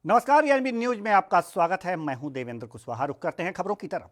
नमस्कार, ANB news में आपका स्वागत है। मैं हूं देवेंद्र कुशवाहा। रुक करते हैं खबरों की तरफ।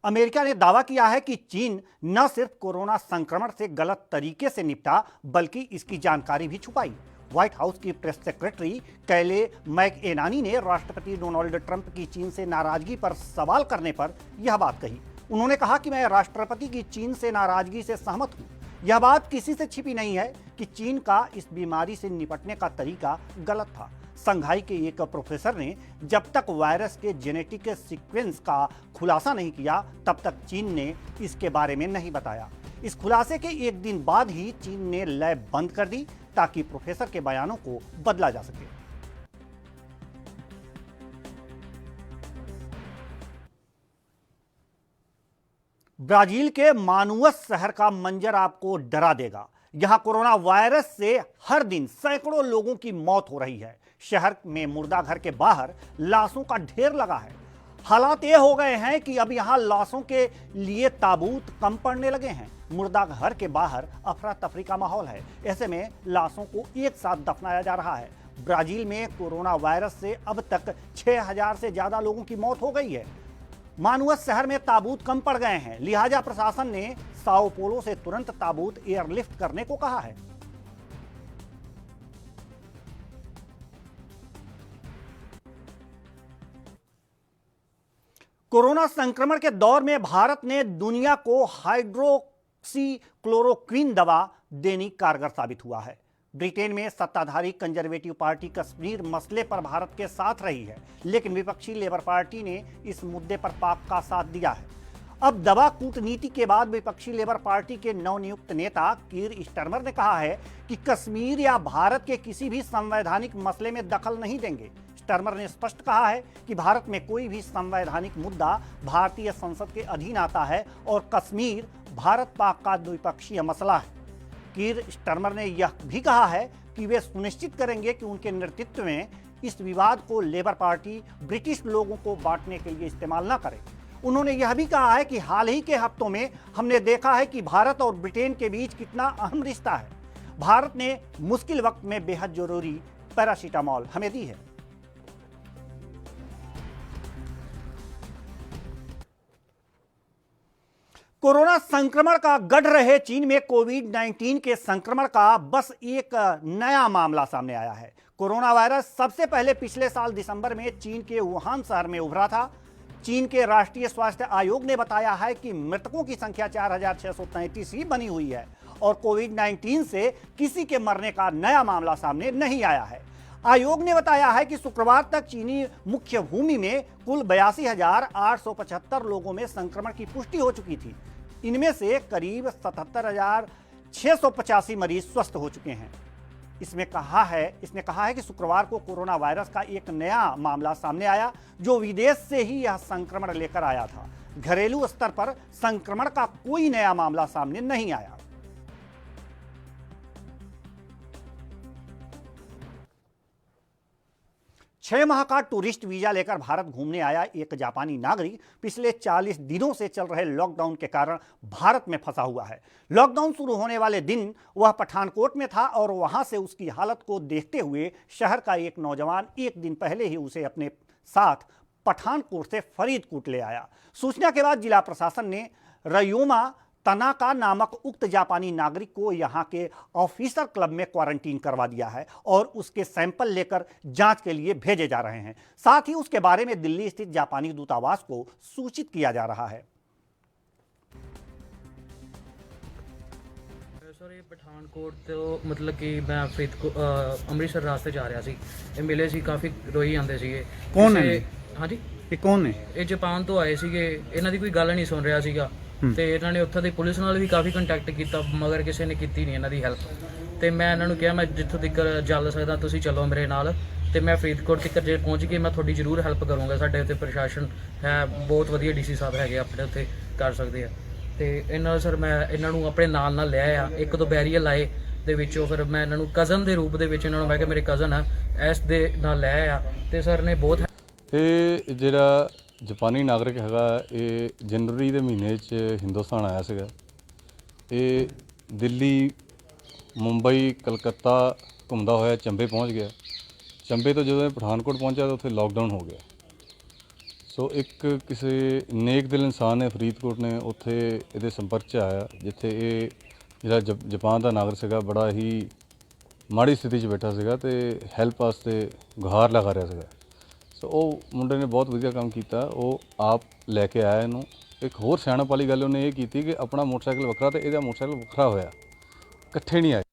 अमेरिका ने दावा किया है कि चीन न सिर्फ कोरोना संक्रमण से गलत तरीके से निपटा बल्कि इसकी जानकारी भी छुपाई। व्हाइट हाउस की प्रेस सेक्रेटरी कैले मैकएनानी ने राष्ट्रपति डोनाल्ड ट्रंप की चीन से नाराजगी पर सवाल करने पर यह बात कही। उन्होंने कहा कि मैं राष्ट्रपति की चीन से नाराजगी से सहमत हूं। यह बात किसी से छिपी नहीं है कि चीन का इस बीमारी से निपटने का तरीका गलत था। संघाई के एक प्रोफेसर ने जब तक वायरस के जेनेटिक सीक्वेंस का खुलासा नहीं किया तब तक चीन ने इसके बारे में नहीं बताया। इस खुलासे के एक दिन बाद ही चीन ने लैब बंद कर दी ताकि प्रोफेसर के बयानों को बदला जा सके। ब्राजील के मानुअस शहर का मंजर आपको डरा देगा। यहां कोरोना वायरस से हर दिन सैकड़ों लोगों की मौत हो रही है। शहर में मुर्दा घर के बाहर लाशों का ढेर लगा है। हालात ये हो गए हैं कि अब यहां लाशों के लिए ताबूत कम पड़ने लगे हैं। मुर्दा घर के बाहर अफरा तफरी का माहौल है। ऐसे में लाशों को एक साथ दफनाया जा रहा है। ब्राजील में कोरोना वायरस से अब तक 6000 से ज्यादा लोगों की मौत हो गई है। मानुअस शहर में ताबूत कम पड़ गए हैं, लिहाजा प्रशासन ने साओ पोलो से तुरंत ताबूत एयरलिफ्ट करने को कहा है। कोरोना संक्रमण के दौर में भारत ने दुनिया को हाइड्रोक्सीक्लोरोक्वीन दवा देनी कारगर साबित हुआ है। ब्रिटेन में सत्ताधारी कंजर्वेटिव पार्टी कश्मीर मसले पर भारत के साथ रही है, लेकिन विपक्षी लेबर पार्टी ने इस मुद्दे पर पाक का साथ दिया है। अब दवा कूटनीति के बाद विपक्षी लेबर पार्टी के नवनियुक्त नेता कीर स्टारमर ने कहा है कि कश्मीर या भारत के किसी भी संवैधानिक मसले में दखल नहीं देंगे। स्टारमर ने स्पष्ट कहा है कि भारत में कोई भी संवैधानिक मुद्दा भारतीय संसद के अधीन आता है और कश्मीर भारत पाक का द्विपक्षीय मसला है। कीर स्टारमर ने यह भी कहा है कि वे सुनिश्चित करेंगे कि उनके नेतृत्व में इस विवाद को लेबर पार्टी ब्रिटिश लोगों को बांटने के लिए इस्तेमाल न करे। उन्होंने यह भी कहा है कि हाल ही के हफ्तों में हमने देखा है कि भारत और ब्रिटेन के बीच कितना अहम रिश्ता है। भारत ने मुश्किल वक्त में बेहद जरूरी पैरासीटामोल हमें दी है। कोरोना संक्रमण का गढ़ रहे चीन में कोविड-19 के संक्रमण का बस एक नया मामला सामने आया है। कोरोना वायरस सबसे पहले पिछले साल दिसंबर में चीन के वुहान शहर में उभरा था। चीन के राष्ट्रीय स्वास्थ्य आयोग ने बताया है कि मृतकों की संख्या 4633 ही बनी हुई है और कोविड-19 से किसी के मरने का नया मामला सामने नहीं आया है। आयोग ने बताया है कि शुक्रवार तक चीनी मुख्य भूमि में कुल 82,875 लोगों में संक्रमण की पुष्टि हो चुकी थी। इनमें से करीब 77,685 मरीज स्वस्थ हो चुके हैं। इसने कहा है कि शुक्रवार को कोरोना वायरस का एक नया मामला सामने आया जो विदेश से ही यह संक्रमण लेकर आया था। घरेलू स्तर पर संक्रमण का कोई नया मामला सामने नहीं आया। छह माह का टूरिस्ट वीजा लेकर भारत घूमने आया एक जापानी नागरिक पिछले 40 दिनों से चल रहे लॉकडाउन के कारण भारत में फंसा हुआ है। लॉकडाउन शुरू होने वाले दिन वह पठानकोट में था और वहां से उसकी हालत को देखते हुए शहर का एक नौजवान एक दिन पहले ही उसे अपने साथ पठानकोट से फरीदकोट ले आया। सूचना के बाद जिला प्रशासन ने रयोमा तनाका नामक उक्त जापानी नागरिक को यहां के ऑफिसर क्लब में क्वारंटीन करवा दिया है और उसके सैंपल लेकर जांच के लिए भेजे जा रहे हैं। साथ ही उसके बारे में दिल्ली स्थित जापानी दूतावास को सूचित किया जा रहा है। सर ये पठानकोट तो मतलब कि मैं फरीदकोट ਅੰਮ੍ਰਿਤਸਰ ਰਾਸਤੇ ਜਾ ਰਿਹਾ ਸੀ। ਇਹ ਮਿਲੇ ਸੀ ਕਾਫੀ ਰੋਈ ਜਾਂਦੇ ਸੀਗੇ। ਕੌਣ ਹੈ? ਹਾਂਜੀ ਇਹ ਕੌਣ ਨੇ? ਇਹ ਜਾਪਾਨ ਤੋਂ ਆਏ ਸੀਗੇ। ਇਹਨਾਂ ਦੀ ਕੋਈ ਗੱਲ ਨਹੀਂ ਸੁਣ ਰਿਹਾ ਸੀਗਾ ਤੇ ਇਹਨਾਂ ਨੇ ਉੱਥੇ ਦੀ ਪੁਲਿਸ ਨਾਲ ਵੀ ਕਾਫੀ ਕੰਟੈਕਟ ਕੀਤਾ ਮਗਰ ਕਿਸੇ ਨੇ ਕੀਤੀ ਨਹੀਂ ਇਹਨਾਂ ਦੀ ਹੈਲਪ। ਤੇ ਮੈਂ ਇਹਨਾਂ ਨੂੰ ਕਿਹਾ ਮੈਂ ਜਿੱਥੋਂ ਤੱਕ ਚੱਲ ਸਕਦਾ ਤੁਸੀਂ ਚੱਲੋ ਮੇਰੇ ਨਾਲ ਤੇ ਮੈਂ ਫਰੀਦਕੋਟ ਤੱਕ ਜੇ ਪਹੁੰਚ ਕੇ ਮੈਂ ਤੁਹਾਡੀ ਜ਼ਰੂਰ ਹੈਲਪ ਕਰੂੰਗਾ। ਸਾਡੇ ਉੱਤੇ ਪ੍ਰਸ਼ਾਸਨ ਹੈ ਬਹੁਤ ਵਧੀਆ, ਡੀਸੀ ਸਾਹਿਬ ਹੈਗੇ ਆਪਣੇ ਉੱਤੇ ਕਰ ਸਕਦੇ ਆ। ਤੇ ਇਹਨਾਂ ਸਰ ਮੈਂ ਇਹਨਾਂ ਨੂੰ ਆਪਣੇ ਨਾਲ ਲੈ ਆਇਆ। ਇੱਕ ਦੋ ਬੈਰੀਅਰ ਲਾਏ ਦੇ ਵਿੱਚੋਂ ਫਿਰ ਮੈਂ ਇਹਨਾਂ ਨੂੰ ਕਜ਼ਨ ਦੇ ਰੂਪ ਦੇ ਵਿੱਚ ਇਹਨਾਂ ਨੂੰ ਮੈਂ ਕਿਹਾ ਮੇਰੇ ਕਜ਼ਨ ਆ ਇਸ ਦੇ ਨਾਲ ਲੈ ਆਇਆ ਤੇ ਸਰ ਨੇ ਬਹੁਤ ਇਹ ਜਿਹੜਾ ਜਾਪਾਨੀ ਨਾਗਰਿਕ ਹੈਗਾ ਇਹ ਜਨਵਰੀ ਦੇ ਮਹੀਨੇ 'ਚ ਹਿੰਦੁਸਤਾਨ ਆਇਆ ਸੀਗਾ। ਇਹ ਦਿੱਲੀ, ਮੁੰਬਈ, ਕਲਕੱਤਾ ਘੁੰਮਦਾ ਹੋਇਆ ਚੰਬੇ ਪਹੁੰਚ ਗਿਆ। ਚੰਬੇ ਤੋਂ ਜਦੋਂ ਇਹ ਪਠਾਨਕੋਟ ਪਹੁੰਚਿਆ ਤਾਂ ਉੱਥੇ ਲਾਕਡਾਊਨ ਹੋ ਗਿਆ। ਸੋ ਇੱਕ ਕਿਸੇ ਨੇਕ ਦਿਲ ਇਨਸਾਨ ਨੇ ਫਰੀਦਕੋਟ ਨੇ ਉੱਥੇ ਇਹਦੇ ਸੰਪਰਕ 'ਚ ਆਇਆ, ਜਿੱਥੇ ਇਹ ਜਿਹੜਾ ਜਾਪਾਨ ਦਾ ਨਾਗਰਿਕ ਸੀਗਾ ਬੜਾ ਹੀ ਮਾੜੀ ਸਥਿਤੀ 'ਚ ਬੈਠਾ ਸੀਗਾ ਤੇ ਹੈਲਪ ਵਾਸਤੇ ਗੁਹਾਰ ਲਗਾ ਰਿਹਾ ਸੀਗਾ। ਸੋ ਉਹ ਮੁੰਡੇ ਨੇ ਬਹੁਤ ਵਧੀਆ ਕੰਮ ਕੀਤਾ, ਉਹ ਆਪ ਲੈ ਕੇ ਆਇਆ ਇਹਨੂੰ। ਇੱਕ ਹੋਰ ਸਿਆਣਪ ਵਾਲੀ ਗੱਲ ਉਹਨੇ ਇਹ ਕੀਤੀ ਕਿ ਆਪਣਾ ਮੋਟਰਸਾਈਕਲ ਵੱਖਰਾ ਤੇ ਇਹਦਾ ਮੋਟਰਸਾਈਕਲ ਵੱਖਰਾ ਹੋਇਆ, ਇਕੱਠੇ नहीं आए।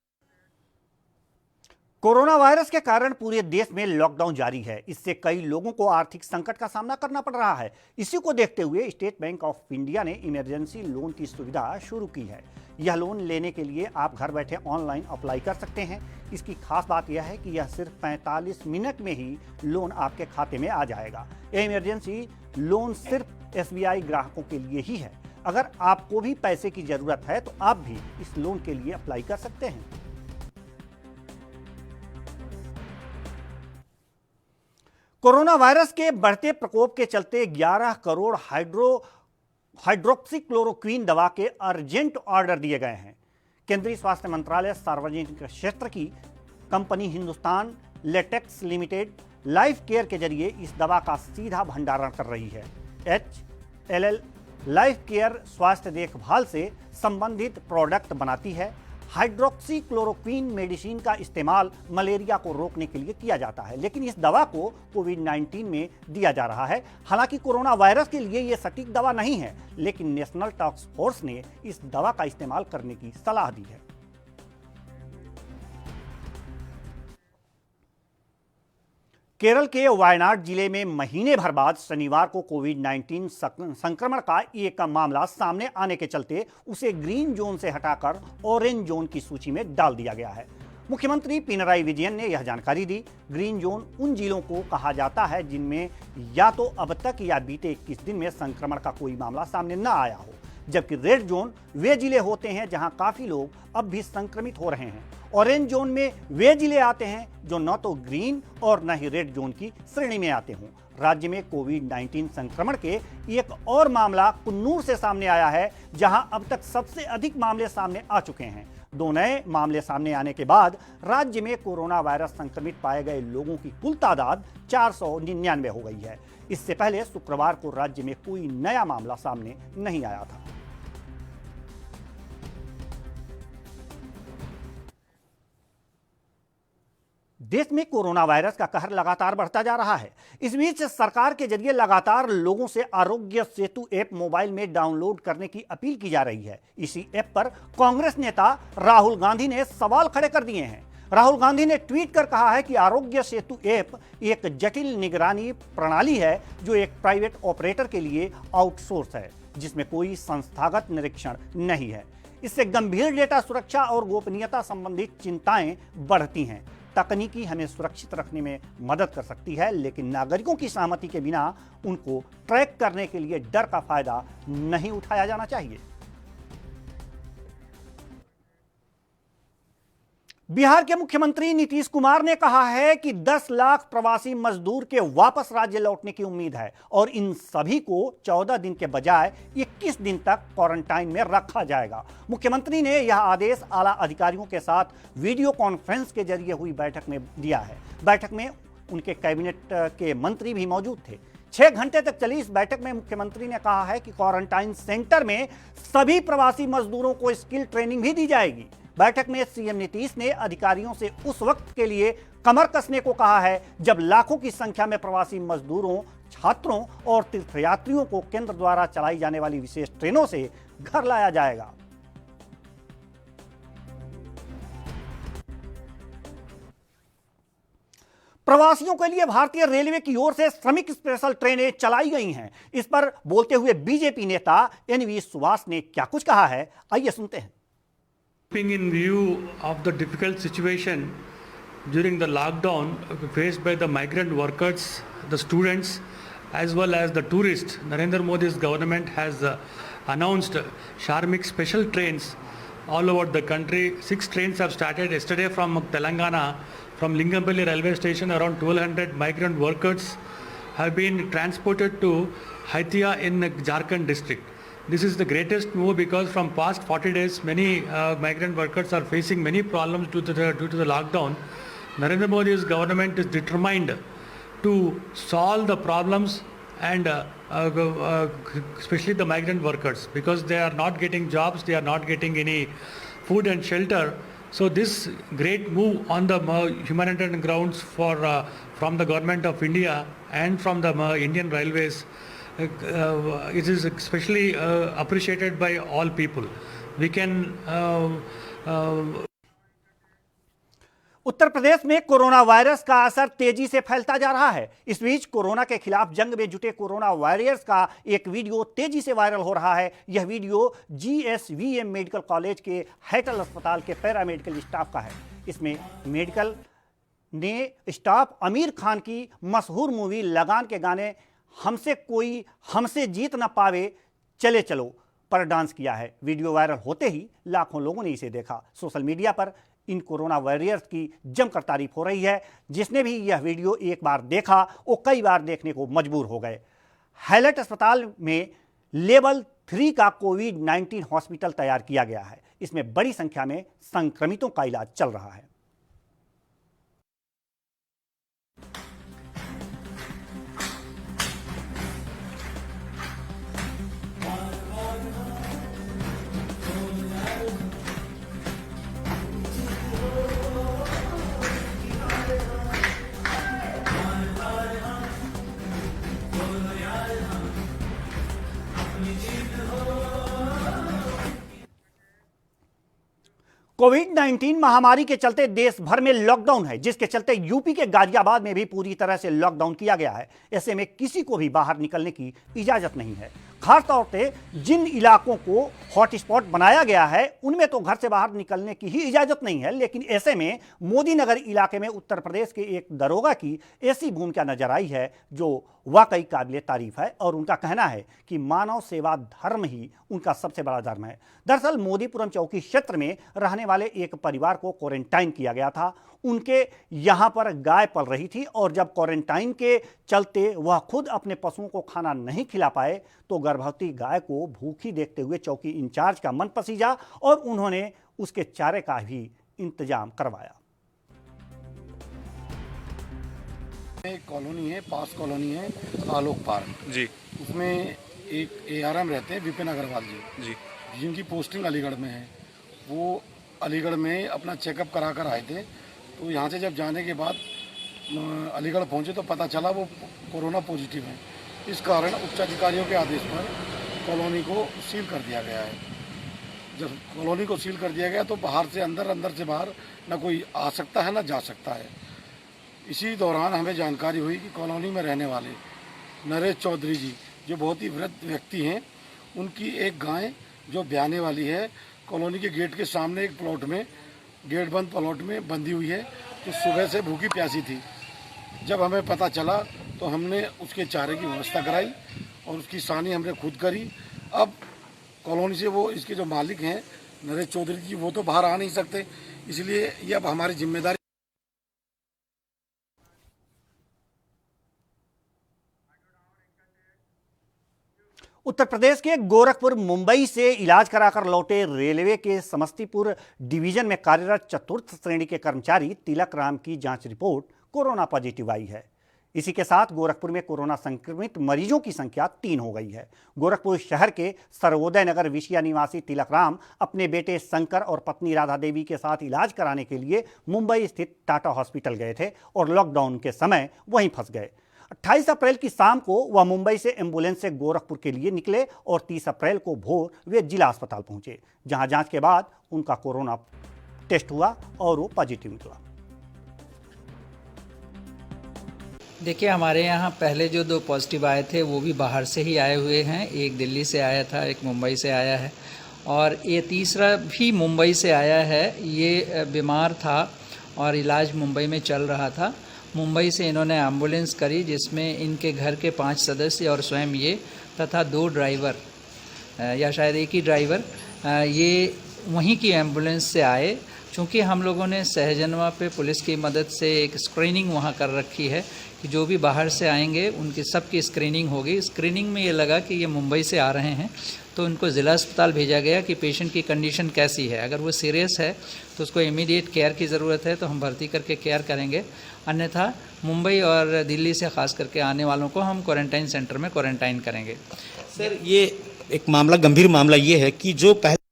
कोरोना वायरस के कारण पूरे देश में लॉकडाउन जारी है। इससे कई लोगों को आर्थिक संकट का सामना करना पड़ रहा है। इसी को देखते हुए स्टेट बैंक ऑफ इंडिया ने इमरजेंसी लोन की सुविधा शुरू की है। यह लोन लेने के लिए आप घर बैठे ऑनलाइन अप्लाई कर सकते हैं। इसकी खास बात यह है कि यह सिर्फ 45 मिनट में ही लोन आपके खाते में आ जाएगा। यह इमरजेंसी लोन सिर्फ SBI ग्राहकों के लिए ही है। अगर आपको भी पैसे की जरूरत है तो आप भी इस लोन के लिए अप्लाई कर सकते हैं। कोरोना वायरस के बढ़ते प्रकोप के चलते 11 करोड़ हाइड्रोक्सीक्लोरोक्वीन दवा के अर्जेंट ऑर्डर दिए गए हैं। केंद्रीय स्वास्थ्य मंत्रालय सार्वजनिक क्षेत्र की company Hindustan latex limited life care के जरिए इस दवा का सीधा भंडारण कर रही है। HLL लाइफ केयर स्वास्थ्य देखभाल से संबंधित प्रोडक्ट बनाती है। हाइड्रोक्सीक्लोरोक्वीन मेडिसिन का इस्तेमाल मलेरिया को रोकने के लिए किया जाता है, लेकिन इस दवा को कोविड-19 में दिया जा रहा है। हालांकि कोरोना वायरस के लिए यह सटीक दवा नहीं है, लेकिन नेशनल टास्क फोर्स ने इस दवा का इस्तेमाल करने की सलाह दी है। केरल के वायनाड जिले में महीने भर बाद शनिवार को कोविड-19 संक्रमण का एक मामला सामने आने के चलते उसे ग्रीन जोन से हटाकर ऑरेंज जोन की सूची में डाल दिया गया है। मुख्यमंत्री पिनराई विजयन ने यह जानकारी दी। ग्रीन जोन उन जिलों को कहा जाता है जिनमें या तो अब तक या बीते 21 दिन में संक्रमण का कोई मामला सामने न आया हो, जबकि रेड जोन वे जिले होते हैं जहां काफी लोग अब भी संक्रमित हो रहे हैं। ऑरेंज जोन में वे जिले आते हैं जो न तो ग्रीन और न ही रेड जोन की श्रेणी में आते हों। राज्य में कोविड-19 संक्रमण के एक और मामला कुन्नूर से सामने आया है, जहां अब तक सबसे अधिक मामले सामने आ चुके हैं। 2 नए मामले सामने आने के बाद राज्य में कोरोना वायरस संक्रमित पाए गए लोगों की कुल तादाद 499 हो गई है। इससे पहले शुक्रवार को राज्य में कोई नया मामला सामने नहीं आया था। देश में कोरोना वायरस का कहर लगातार बढ़ता जा रहा है। इस बीच सरकार के जरिए लगातार लोगों से आरोग्य सेतु ऐप मोबाइल में डाउनलोड करने की अपील की जा रही है। इसी ऐप पर कांग्रेस नेता राहुल गांधी ने सवाल खड़े कर दिए हैं। राहुल गांधी ने ट्वीट कर कहा है कि आरोग्य सेतु ऐप एक जटिल निगरानी प्रणाली है जो एक प्राइवेट ऑपरेटर के लिए आउटसोर्स है, जिसमें कोई संस्थागत निरीक्षण नहीं है। इससे गंभीर डेटा सुरक्षा और गोपनीयता संबंधित चिंताएं बढ़ती हैं। तकनीकी हमें सुरक्षित रखने में मदद कर सकती है, लेकिन नागरिकों की सहमति के बिना उनको ट्रैक करने के लिए डर का फायदा नहीं उठाया जाना चाहिए। बिहार के मुख्यमंत्री नीतीश कुमार ने कहा है कि 10 लाख प्रवासी मजदूर के वापस राज्य लौटने की उम्मीद है और इन सभी को 14 दिन के बजाय 21 दिन तक क्वारंटाइन में रखा जाएगा। मुख्यमंत्री ने यह आदेश आला अधिकारियों के साथ वीडियो कॉन्फ्रेंस के जरिए हुई बैठक में दिया है। बैठक में उनके कैबिनेट के मंत्री भी मौजूद थे। 6 घंटे तक चली इस बैठक में मुख्यमंत्री ने कहा है कि क्वारंटाइन सेंटर में सभी प्रवासी मजदूरों को स्किल ट्रेनिंग भी दी जाएगी। बैठक में सीएम नीतीश ने अधिकारियों से उस वक्त के लिए कमर कसने को कहा है जब लाखों की संख्या में प्रवासी मजदूरों, छात्रों और तीर्थयात्रियों को केंद्र द्वारा चलाई जाने वाली विशेष ट्रेनों से घर लाया जाएगा। प्रवासियों के लिए भारतीय रेलवे की ओर से श्रमिक स्पेशल ट्रेनें चलाई गई हैं। इस पर बोलते हुए बीजेपी नेता NV सुभाष ने क्या कुछ कहा है, आइए सुनते हैं। In view of the difficult situation during the lockdown faced by the migrant workers, the students, as well as the tourists, Narendra Modi's government has announced Sharmik special trains all over the country. 6 trains have started yesterday from Telangana, from Lingambelli railway station. Around 1200 migrant workers have been transported to Haithia in Jharkhand district. This is the greatest move because from past 40 days, many migrant workers are facing many problems due to the lockdown. Narendra Modi's government is determined to solve the problems and especially the migrant workers, because they are not getting jobs, they are not getting any food and shelter. So this great move on the humanitarian grounds from the government of India and from the Indian Railways, it is especially appreciated by all people. We can Uttar Pradesh में corona virus का असर तेजी से फैलता जा रहा है। इस बीच कोरोना के खिलाफ जंग में जुटे कोरोना वॉरियर्स का एक वीडियो तेजी से वायरल हो रहा है। यह वीडियो GSVM मेडिकल कॉलेज के हैटल अस्पताल के पैरामेडिकल स्टाफ का है। इसमें मेडिकल ने स्टाफ आमिर खान की मशहूर मूवी लगान के गाने हमसे कोई हमसे जीत ना पावे चले चलो पर डांस किया है। वीडियो वायरल होते ही लाखों लोगों ने इसे देखा। सोशल मीडिया पर इन कोरोना वॉरियर्स की जमकर तारीफ हो रही है। जिसने भी यह वीडियो एक बार देखा वो कई बार देखने को मजबूर हो गए। हैलट अस्पताल में लेवल 3 का कोविड-19 हॉस्पिटल तैयार किया गया है। इसमें बड़ी संख्या में संक्रमितों का इलाज चल रहा है। कोविड-19 महामारी के चलते देश भर में लॉकडाउन है, जिसके चलते यूपी के गाजियाबाद में भी पूरी तरह से लॉकडाउन किया गया है। ऐसे में किसी को भी बाहर निकलने की इजाजत नहीं है। खासतौर से जिन इलाकों को हॉटस्पॉट बनाया गया है उनमें तो घर से बाहर निकलने की ही इजाजत नहीं है। लेकिन ऐसे में मोदी नगर इलाके में उत्तर प्रदेश के एक दरोगा की ऐसी भूमिका नजर आई है जो वाकई काबिले तारीफ है। और उनका कहना है कि मानव सेवा धर्म ही उनका सबसे बड़ा धर्म है। दरअसल मोदीपुरम चौकी क्षेत्र में रहने वाले एक परिवार को क्वारंटाइन किया गया था। उनके यहाँ पर गाय पल रही थी और जब क्वारंटाइन के चलते वह खुद अपने पशुओं को खाना नहीं खिला पाए तो गर्भवती गाय को भूखी देखते हुए चौकी इंचार्ज का मन पसीजा और उन्होंने उसके चारे का भी इंतजाम करवाया। एक कॉलोनी है, पास कॉलोनी है आलोक पार्क जी, उसमें एक ARM रहते हैं विपिन अग्रवाल जी, जिनकी पोस्टिंग अलीगढ़ में है। वो अलीगढ़ में अपना चेकअप करा कर आए थे। तो यहाँ से जब जाने के बाद अलीगढ़ पहुँचे तो पता चला वो कोरोना पॉजिटिव है। इस कारण उच्चाधिकारियों के आदेश पर कॉलोनी को सील कर दिया गया है। जब कॉलोनी को सील कर दिया गया तो बाहर से अंदर, अंदर से बाहर न कोई आ सकता है न जा सकता है। इसी दौरान हमें जानकारी हुई कि कॉलोनी में रहने वाले नरेश चौधरी जी जो बहुत ही वृद्ध व्यक्ति हैं, उनकी एक गाय जो ब्याने वाली है कॉलोनी के गेट के सामने एक प्लॉट में, गेट बंद प्लॉट में बंधी हुई है, तो सुबह से भूखी प्यासी थी। जब हमें पता चला तो हमने उसके चारे की व्यवस्था कराई और उसकी सानी हमने खुद करी। अब कॉलोनी से वो इसके जो मालिक हैं नरेश चौधरी जी वो तो बाहर आ नहीं सकते, इसलिए ये अब हमारी जिम्मेदारी। उत्तर प्रदेश के गोरखपुर मुंबई से इलाज कराकर लौटे रेलवे के समस्तीपुर डिवीजन में कार्यरत चतुर्थ श्रेणी के कर्मचारी तिलक राम की जांच रिपोर्ट कोरोना पॉजिटिव आई है। इसी के साथ गोरखपुर में कोरोना संक्रमित मरीजों की संख्या 3 हो गई है। गोरखपुर शहर के सर्वोदय नगर विषया निवासी तिलक राम अपने बेटे शंकर और पत्नी राधा देवी के साथ इलाज कराने के लिए मुंबई स्थित टाटा हॉस्पिटल गए थे और लॉकडाउन के समय वहीं फंस गए। 28 अप्रैल की शाम को वह मुंबई से एम्बुलेंस से गोरखपुर के लिए निकले और 30 अप्रैल को भोर वे जिला अस्पताल पहुंचे, जहां जांच के बाद उनका कोरोना टेस्ट हुआ और वो पॉजिटिव निकला। देखिए, हमारे यहाँ पहले जो 2 पॉजिटिव आए थे वो भी बाहर से ही आए हुए हैं। एक दिल्ली से आया था, एक मुंबई से आया है और ये तीसरा भी मुंबई से आया है। ये बीमार था और इलाज मुंबई में चल रहा था। मुंबई से इन्होंने एम्बुलेंस करी जिसमें इनके घर के 5 सदस्य और स्वयं ये तथा 2 ड्राइवर या शायद एक ही ड्राइवर ये वहीं की एम्बुलेंस से आए चूँकि हम लोगों ने सहजनवा पे पुलिस की मदद से एक स्क्रीनिंग वहाँ कर रखी है कि जो भी बाहर से आएंगे उनकी सबकी स्क्रीनिंग होगी। स्क्रीनिंग में ये लगा कि ये मुंबई से आ रहे हैं, तो उनको ज़िला अस्पताल भेजा गया कि पेशेंट की कंडीशन कैसी है। अगर वो सीरियस है तो उसको इमीडिएट केयर की ज़रूरत है तो हम भर्ती करके केयर करेंगे, अन्यथा मुंबई और दिल्ली से ख़ास करके आने वालों को हम क्वारंटाइन सेंटर में क्वारंटाइन करेंगे। सर, ये एक मामला, गंभीर मामला ये है कि जो पहले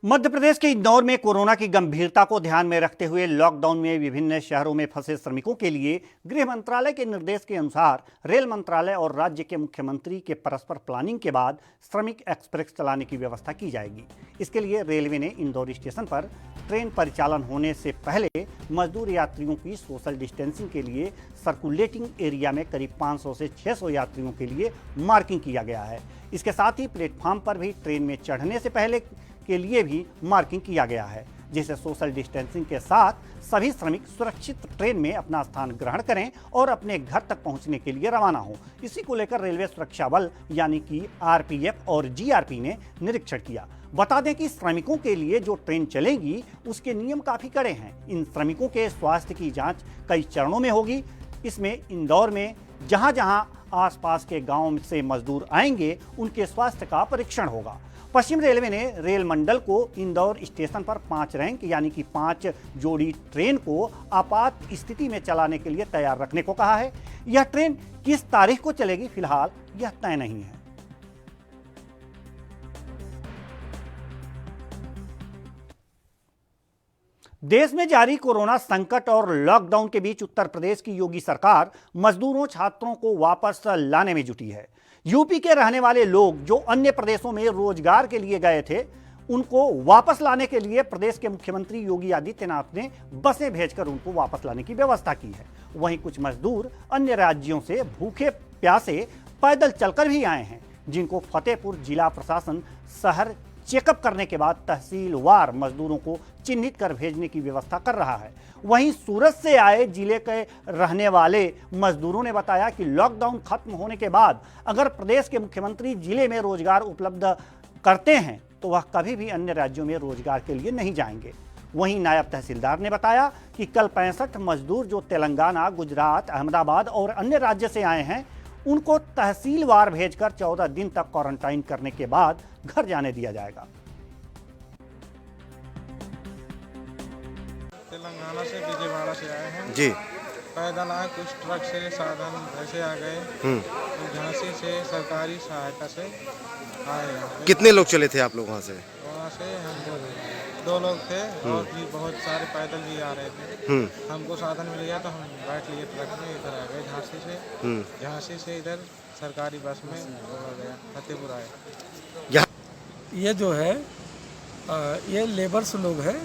मध्य प्रदेश के इंदौर में कोरोना की गंभीरता को ध्यान में रखते हुए लॉकडाउन में विभिन्न शहरों में फंसे श्रमिकों के लिए गृह मंत्रालय के निर्देश के अनुसार रेल मंत्रालय और राज्य के मुख्यमंत्री के परस्पर प्लानिंग के बाद श्रमिक एक्सप्रेस चलाने की व्यवस्था की जाएगी। इसके लिए रेलवे ने इंदौर स्टेशन पर ट्रेन परिचालन होने से पहले मजदूर यात्रियों की सोशल डिस्टेंसिंग के लिए सर्कुलेटिंग एरिया में करीब 500 से 600 यात्रियों के लिए मार्किंग किया गया है। इसके साथ ही प्लेटफॉर्म पर भी ट्रेन में चढ़ने से पहले के लिए भी मार्किंग किया गया है, जिससे सोशल डिस्टेंसिंग के साथ सभी श्रमिक सुरक्षित ट्रेन में अपना स्थान ग्रहण करें और अपने घर तक पहुंचने के लिए रवाना हों। इसी को लेकर रेलवे सुरक्षा बल यानी कि आरपीएफ और जीआरपी ने निरीक्षण किया। बता दें कि श्रमिकों के लिए जो ट्रेन चलेगी उसके नियम काफ़ी कड़े हैं। इन श्रमिकों के स्वास्थ्य की जाँच कई चरणों में होगी। इसमें इंदौर में जहाँ जहाँ आसपास के गाँव से मजदूर आएंगे उनके स्वास्थ्य का परीक्षण होगा। पश्चिम रेलवे ने रेल मंडल को इंदौर स्टेशन पर 5 रैंक यानी कि 5 जोड़ी ट्रेन को आपात स्थिति में चलाने के लिए तैयार रखने को कहा है। यह ट्रेन किस तारीख को चलेगी फिलहाल यह तय नहीं है। देश में जारी कोरोना संकट और लॉकडाउन के बीच उत्तर प्रदेश की योगी सरकार मजदूरों छात्रों को वापस लाने में जुटी है। यूपी के रहने वाले लोग जो अन्य प्रदेशों में रोजगार के लिए गए थे उनको वापस लाने के लिए प्रदेश के मुख्यमंत्री योगी आदित्यनाथ ने बसें भेजकर उनको वापस लाने की व्यवस्था की है। वहीं कुछ मजदूर अन्य राज्यों से भूखे प्यासे पैदल चलकर भी आए हैं, जिनको फतेहपुर जिला प्रशासन शहर चेकअप करने के बाद तहसीलवार मजदूरों को चिन्हित कर भेजने की व्यवस्था कर रहा है। वहीं सूरत से आए जिले के रहने वाले मजदूरों ने बताया कि लॉकडाउन खत्म होने के बाद अगर प्रदेश के मुख्यमंत्री जिले में रोजगार उपलब्ध करते हैं तो वह कभी भी अन्य राज्यों में रोजगार के लिए नहीं जाएंगे। वहीं नायब तहसीलदार ने बताया कि कल 65 मजदूर जो तेलंगाना, गुजरात, अहमदाबाद और अन्य राज्य से आए हैं उनको तहसीलवार भेजकर 14 दिन तक क्वारंटाइन करने के बाद घर जाने दिया जाएगा। तेलंगाना से, विजयवाड़ा से आए हैं जी, पैदल आए, कुछ ट्रक से साधन ऐसे आ गए, तो झांसी से सरकारी सहायता से आए हैं। कितने लोग चले थे आप लोग वहाँ से? वहाँ से हम 2 लोग थे और भी बहुत सारे पैदल भी आ रहे थे। हमको साधन मिल गया तो हम बैठ लिए ट्रक में, इधर आ गए झांसी से। झांसी से इधर सरकारी बस में हो गया, फतेहपुर आए। ये जो है ये लेबर्स लोग हैं।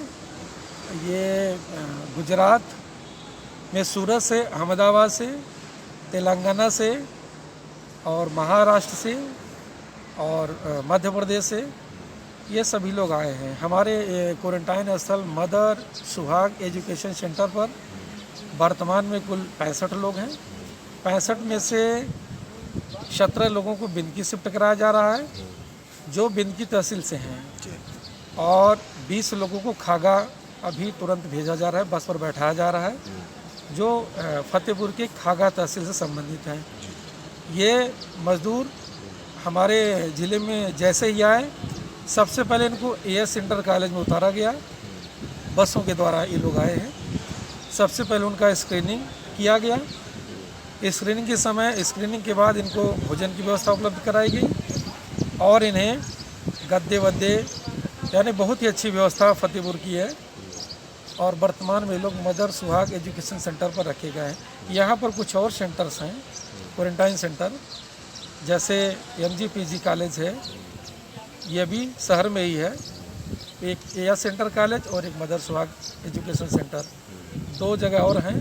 ये गुजरात में सूरत से, अहमदाबाद से, तेलंगाना से और महाराष्ट्र से और मध्य प्रदेश से ये सभी लोग आए हैं। हमारे क्वारंटाइन स्थल मदर सुहाग एजुकेशन सेंटर पर वर्तमान में कुल 65 लोग हैं। 65 में से 17 लोगों को बिंदकी शिफ्ट कराया जा रहा है जो बिंदकी तहसील से हैं, और 20 लोगों को खागा अभी तुरंत भेजा जा रहा है, बस पर बैठाया जा रहा है जो फतेहपुर के खागा तहसील से संबंधित हैं। ये मजदूर हमारे ज़िले में जैसे ही आए सबसे पहले इनको एएस इंटर कॉलेज में उतारा गया, बसों के द्वारा ये लोग आए हैं। सबसे पहले उनका स्क्रीनिंग किया गया। स्क्रीनिंग के समय, स्क्रीनिंग के बाद इनको भोजन की व्यवस्था उपलब्ध कराई गई और इन्हें गद्दे वद्दे यानी बहुत ही अच्छी व्यवस्था फतेहपुर की है। और वर्तमान में लोग मदर सुहाग एजुकेशन सेंटर पर रखे गए हैं। यहाँ पर कुछ और सेंटर्स हैं क्वारंटाइन सेंटर, जैसे MGPG कॉलेज है, ये भी शहर में ही है। एक एएस सेंटर कॉलेज और एक मदर सुहाग एजुकेशन सेंटर, 2 जगह और हैं,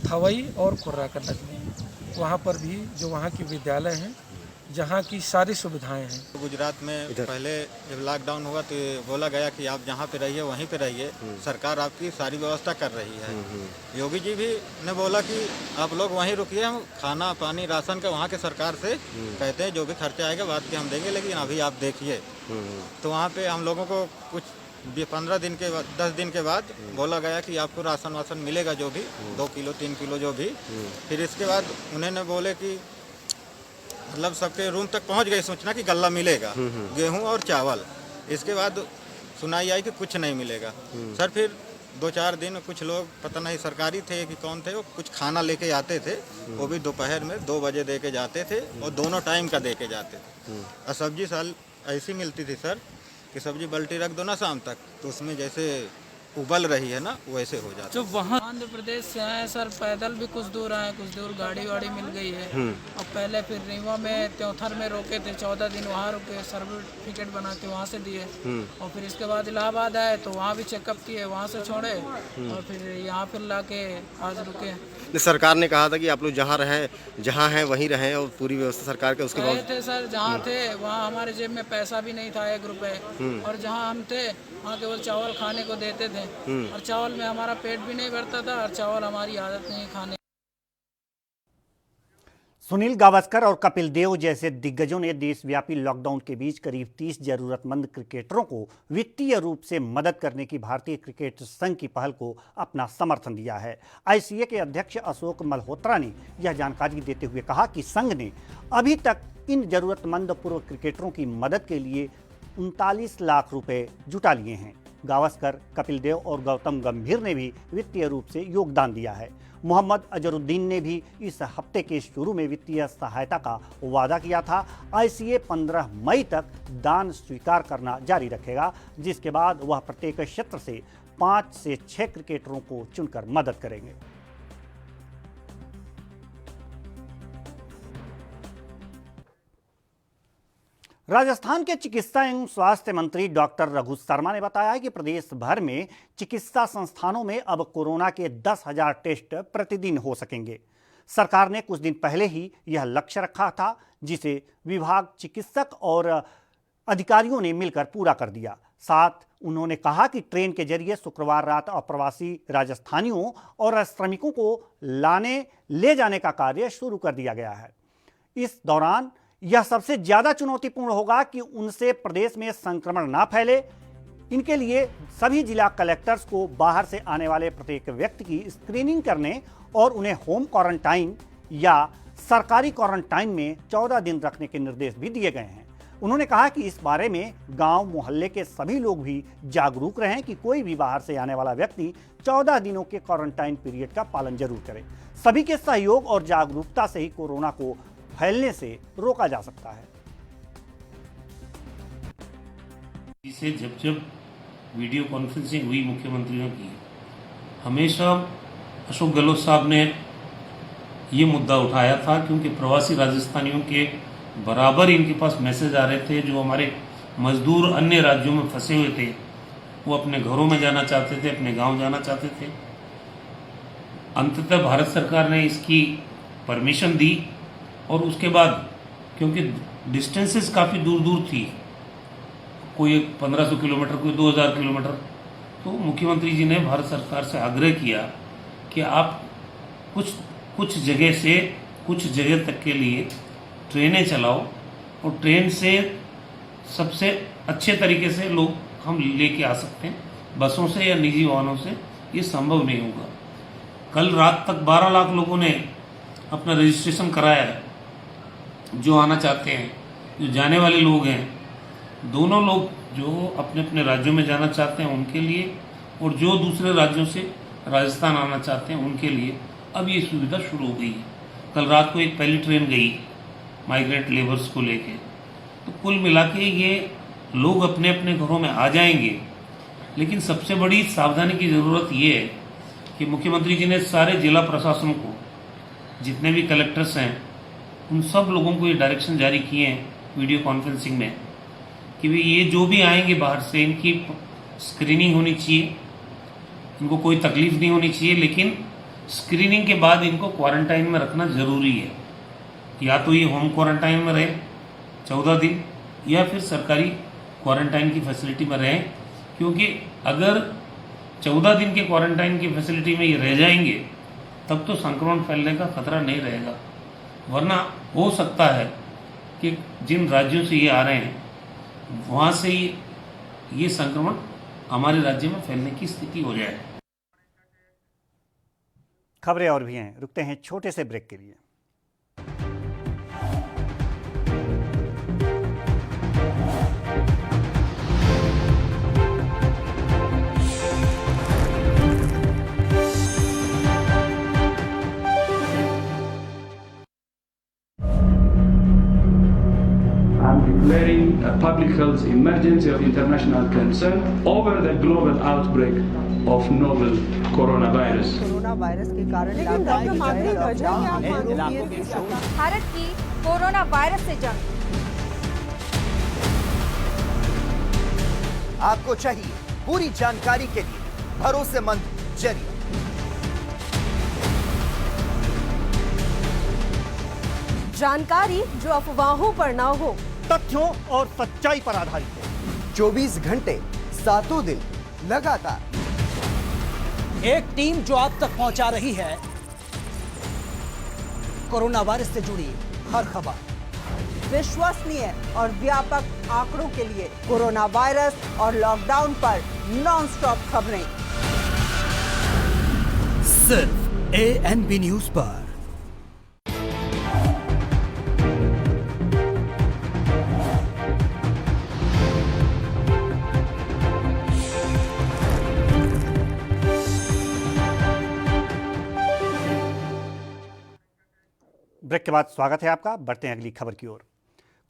थवई और खुर्रा कन्नक में। वहाँ पर भी जो वहाँ की विद्यालय हैं जहाँ की सारी सुविधाएं हैं। गुजरात में पहले जब लॉकडाउन हुआ तो बोला गया कि आप जहाँ पे रहिए वहीं पे रहिए, सरकार आपकी सारी व्यवस्था कर रही है। योगी जी भी ने बोला कि आप लोग वहीं रुकिए, हम खाना पानी राशन का वहाँ के सरकार से कहते हैं जो भी खर्चा आएगा बात के हम देंगे, लेकिन अभी आप देखिए। तो वहाँ पे हम लोगों को कुछ 15 दिन के बाद 10 दिन के बाद बोला गया कि आपको राशन वासन मिलेगा, जो भी 2 किलो 3 किलो जो भी। फिर इसके बाद उन्होंने बोले कि मतलब सबके रूम तक पहुंच गई सूचना कि गल्ला मिलेगा, गेहूं और चावल। इसके बाद सुनाई आई कि कुछ नहीं मिलेगा। सर फिर 2-4 दिन कुछ लोग पता नहीं सरकारी थे कि कौन थे, वो कुछ खाना लेके आते थे, वो भी दोपहर में 2 बजे दे के जाते थे और दोनों टाइम का दे के जाते थे। और सब्जी साल ऐसी मिलती थी सर कि सब्जी बल्टी रख दो ना शाम तक, तो उसमें जैसे उबल रही है ना वैसे हो जाता। जो वहाँ आंध्र प्रदेश से आए सर, पैदल भी कुछ दूर आए, कुछ दूर गाड़ी वाड़ी मिल गई है। और पहले फिर रीवा में त्योथर में रोके थे, 14 दिन वहाँ रुके, सर्टिफिकेट बना के वहाँ से दिए। और फिर इसके बाद इलाहाबाद आए तो वहाँ भी चेकअप किए, वहाँ से छोड़े और फिर यहाँ फिर ला के आज रुके। सरकार ने कहा था कि आप लोग जहाँ हैं वहीं रहें और पूरी व्यवस्था सरकार के उसके गए थे सर, जहाँ थे वहाँ हमारे जेब में पैसा भी नहीं था 1 रुपए, और जहाँ हम थे वहाँ केवल चावल खाने को देते थे, और चावल में हमारा पेट भी नहीं भरता था, और चावल हमारी आदत नहीं खाने। सुनील गावस्कर और कपिल देव जैसे दिग्गजों ने देशव्यापी लॉकडाउन के बीच करीब 30 जरूरतमंद क्रिकेटरों को वित्तीय रूप से मदद करने की भारतीय क्रिकेट संघ की पहल को अपना समर्थन दिया है। आईसीए के अध्यक्ष अशोक मल्होत्रा ने यह जानकारी देते हुए कहा कि संघ ने अभी तक इन जरूरतमंद पूर्व क्रिकेटरों की मदद के लिए 39 लाख रुपए जुटा लिए हैं। गावस्कर, कपिल देव और गौतम गंभीर ने भी वित्तीय रूप से योगदान दिया है। मोहम्मद अजरुद्दीन ने भी इस हफ्ते के शुरू में वित्तीय सहायता का वादा किया था। आईसीए 15 मई तक दान स्वीकार करना जारी रखेगा, जिसके बाद वह प्रत्येक क्षेत्र से 5 से 6 क्रिकेटरों को चुनकर मदद करेंगे। राजस्थान के चिकित्सा एवं स्वास्थ्य मंत्री डॉक्टर रघु शर्मा ने बताया कि प्रदेश भर में चिकित्सा संस्थानों में अब कोरोना के 10,000 टेस्ट प्रतिदिन हो सकेंगे। सरकार ने कुछ दिन पहले ही यह लक्ष्य रखा था, जिसे विभाग, चिकित्सक और अधिकारियों ने मिलकर पूरा कर दिया। साथ उन्होंने कहा कि ट्रेन के जरिए शुक्रवार रात अप्रवासी राजस्थानियों और श्रमिकों को ले जाने का कार्य शुरू कर दिया गया है। इस दौरान यह सबसे ज्यादा चुनौतीपूर्ण होगा कि उनसे प्रदेश में संक्रमण ना फैले। इनके लिए सभी जिला कलेक्टर्स को बाहर से आने वाले प्रत्येक व्यक्ति की स्क्रीनिंग करने और उन्हें होम क्वारंटाइन या सरकारी क्वारंटाइन में 14 दिन रखने के निर्देश भी दिए गए हैं। उन्होंने कहा कि इस बारे में गांव मोहल्ले के सभी लोग भी जागरूक रहें कि कोई भी बाहर से आने वाला व्यक्ति 14 दिनों के क्वारंटाइन पीरियड का पालन जरूर करे। सभी के सहयोग और जागरूकता से ही कोरोना को फैलने से रोका जा सकता है। इसे जब वीडियो कॉन्फ्रेंसिंग हुई मुख्यमंत्रियों की, हमेशा अशोक गहलोत साहब ने ये मुद्दा उठाया था, क्योंकि प्रवासी राजस्थानियों के बराबर इनके पास मैसेज आ रहे थे। जो हमारे मजदूर अन्य राज्यों में फंसे हुए थे, वो अपने घरों में जाना चाहते थे, अपने गांव जाना चाहते थे। अंततः भारत सरकार ने इसकी परमिशन दी, और उसके बाद क्योंकि डिस्टेंसेस काफ़ी दूर दूर थी, कोई 1500 किलोमीटर, कोई 2000 किलोमीटर, तो मुख्यमंत्री जी ने भारत सरकार से आग्रह किया कि आप कुछ जगह से कुछ जगह तक के लिए ट्रेनें चलाओ, और ट्रेन से सबसे अच्छे तरीके से लोग हम लेके आ सकते हैं। बसों से या निजी वाहनों से ये संभव नहीं होगा। कल रात तक 12 लाख लोगों ने अपना रजिस्ट्रेशन कराया है, जो आना चाहते हैं। जो जाने वाले लोग हैं, दोनों लोग जो अपने अपने राज्यों में जाना चाहते हैं उनके लिए, और जो दूसरे राज्यों से राजस्थान आना चाहते हैं उनके लिए अब ये सुविधा शुरू हो गई है। कल रात को एक पहली ट्रेन गई माइग्रेंट लेबर्स को लेके। तो कुल मिला के ये लोग अपने अपने घरों में आ जाएंगे, लेकिन सबसे बड़ी सावधानी की ज़रूरत ये है कि मुख्यमंत्री जी ने सारे जिला प्रशासन को, जितने भी कलेक्टर्स हैं, उन सब लोगों को ये डायरेक्शन जारी किए हैं वीडियो कॉन्फ्रेंसिंग में कि भाई ये जो भी आएंगे बाहर से, इनकी स्क्रीनिंग होनी चाहिए, इनको कोई तकलीफ नहीं होनी चाहिए, लेकिन स्क्रीनिंग के बाद इनको क्वारंटाइन में रखना ज़रूरी है। या तो ये होम क्वारंटाइन में रहे 14 दिन, या फिर सरकारी क्वारंटाइन की फैसिलिटी में रहें, क्योंकि अगर 14 दिन के क्वारंटाइन की फैसिलिटी में ये रह जाएंगे तब तो संक्रमण फैलने का खतरा नहीं रहेगा। वरना हो सकता है कि जिन राज्यों से ये आ रहे हैं वहाँ से ये संक्रमण हमारे राज्य में फैलने की स्थिति हो जाए। खबरें और भी हैं, रुकते हैं छोटे से ब्रेक के लिए। Declaring a public health emergency of international concern over the global outbreak of novel coronavirus. Corona virus के कारण भारत की कोरोना वायरस से जंग। आपको चाहिए पूरी जानकारी के लिए भरोसेमंद जरिया। जानकारी जो अफवाहों पर ना हो, तथ्यों और सच्चाई पर आधारित है। 24 घंटे 7 दिन लगातार एक टीम जो आप तक पहुंचा रही है कोरोना वायरस से जुड़ी हर खबर। विश्वसनीय और व्यापक आंकड़ों के लिए कोरोना वायरस और लॉकडाउन पर नॉनस्टॉप खबरें सिर्फ ANB न्यूज पर। ब्रेक के बाद स्वागत है आपका। बढ़ते हैं अगली खबर की ओर।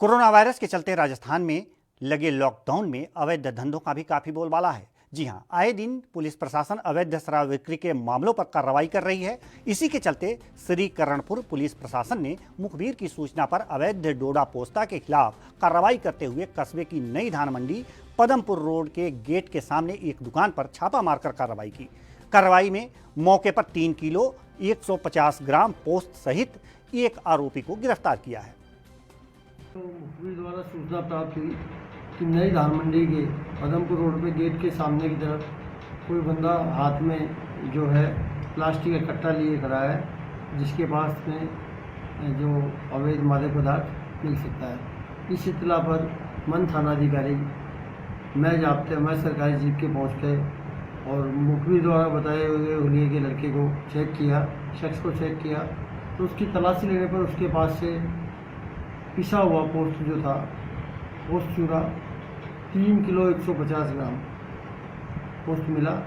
कोरोना वायरस के चलते राजस्थान में लगे लॉकडाउन में अवैध धंधों का भी काफी बोलबाला है। जी हां, आए दिन पुलिस प्रशासन अवैध शराब बिक्री के मामलों पर कार्रवाई कर रही है। इसी के चलते श्री करणपुर पुलिस प्रशासन ने मुखबिर की सूचना पर अवैध डोडा पोस्ता के खिलाफ कार्रवाई करते हुए कस्बे की नई धान मंडी पदमपुर रोड के गेट के सामने एक दुकान पर छापा मारकर कार्रवाई की। कार्रवाई में मौके पर 3 किलो 150 ग्राम पोस्त सहित एक आरोपी को गिरफ्तार किया है। मुखबिर द्वारा सूचना प्राप्त हुई कि नई धान मंडी के पदमपुर रोड पे गेट के सामने की तरफ कोई बंदा हाथ में जो है प्लास्टिक का कट्टा लिए खड़ा है, जिसके पास में जो अवैध मादक पदार्थ मिल सकता है। इस इत्तला पर मन थानाधिकारी मैं सरकारी जीप के पहुँच गए और मुखबिर द्वारा बताए हुए हुलिये के लड़के को चेक किया, शख्स को चेक किया तो उसकी तलाशी लेने पर उसके पास से पिसा हुआ पोस्ट जो था, पोस्ट चूरा 3 किलो 150 ग्राम पोस्ट मिला।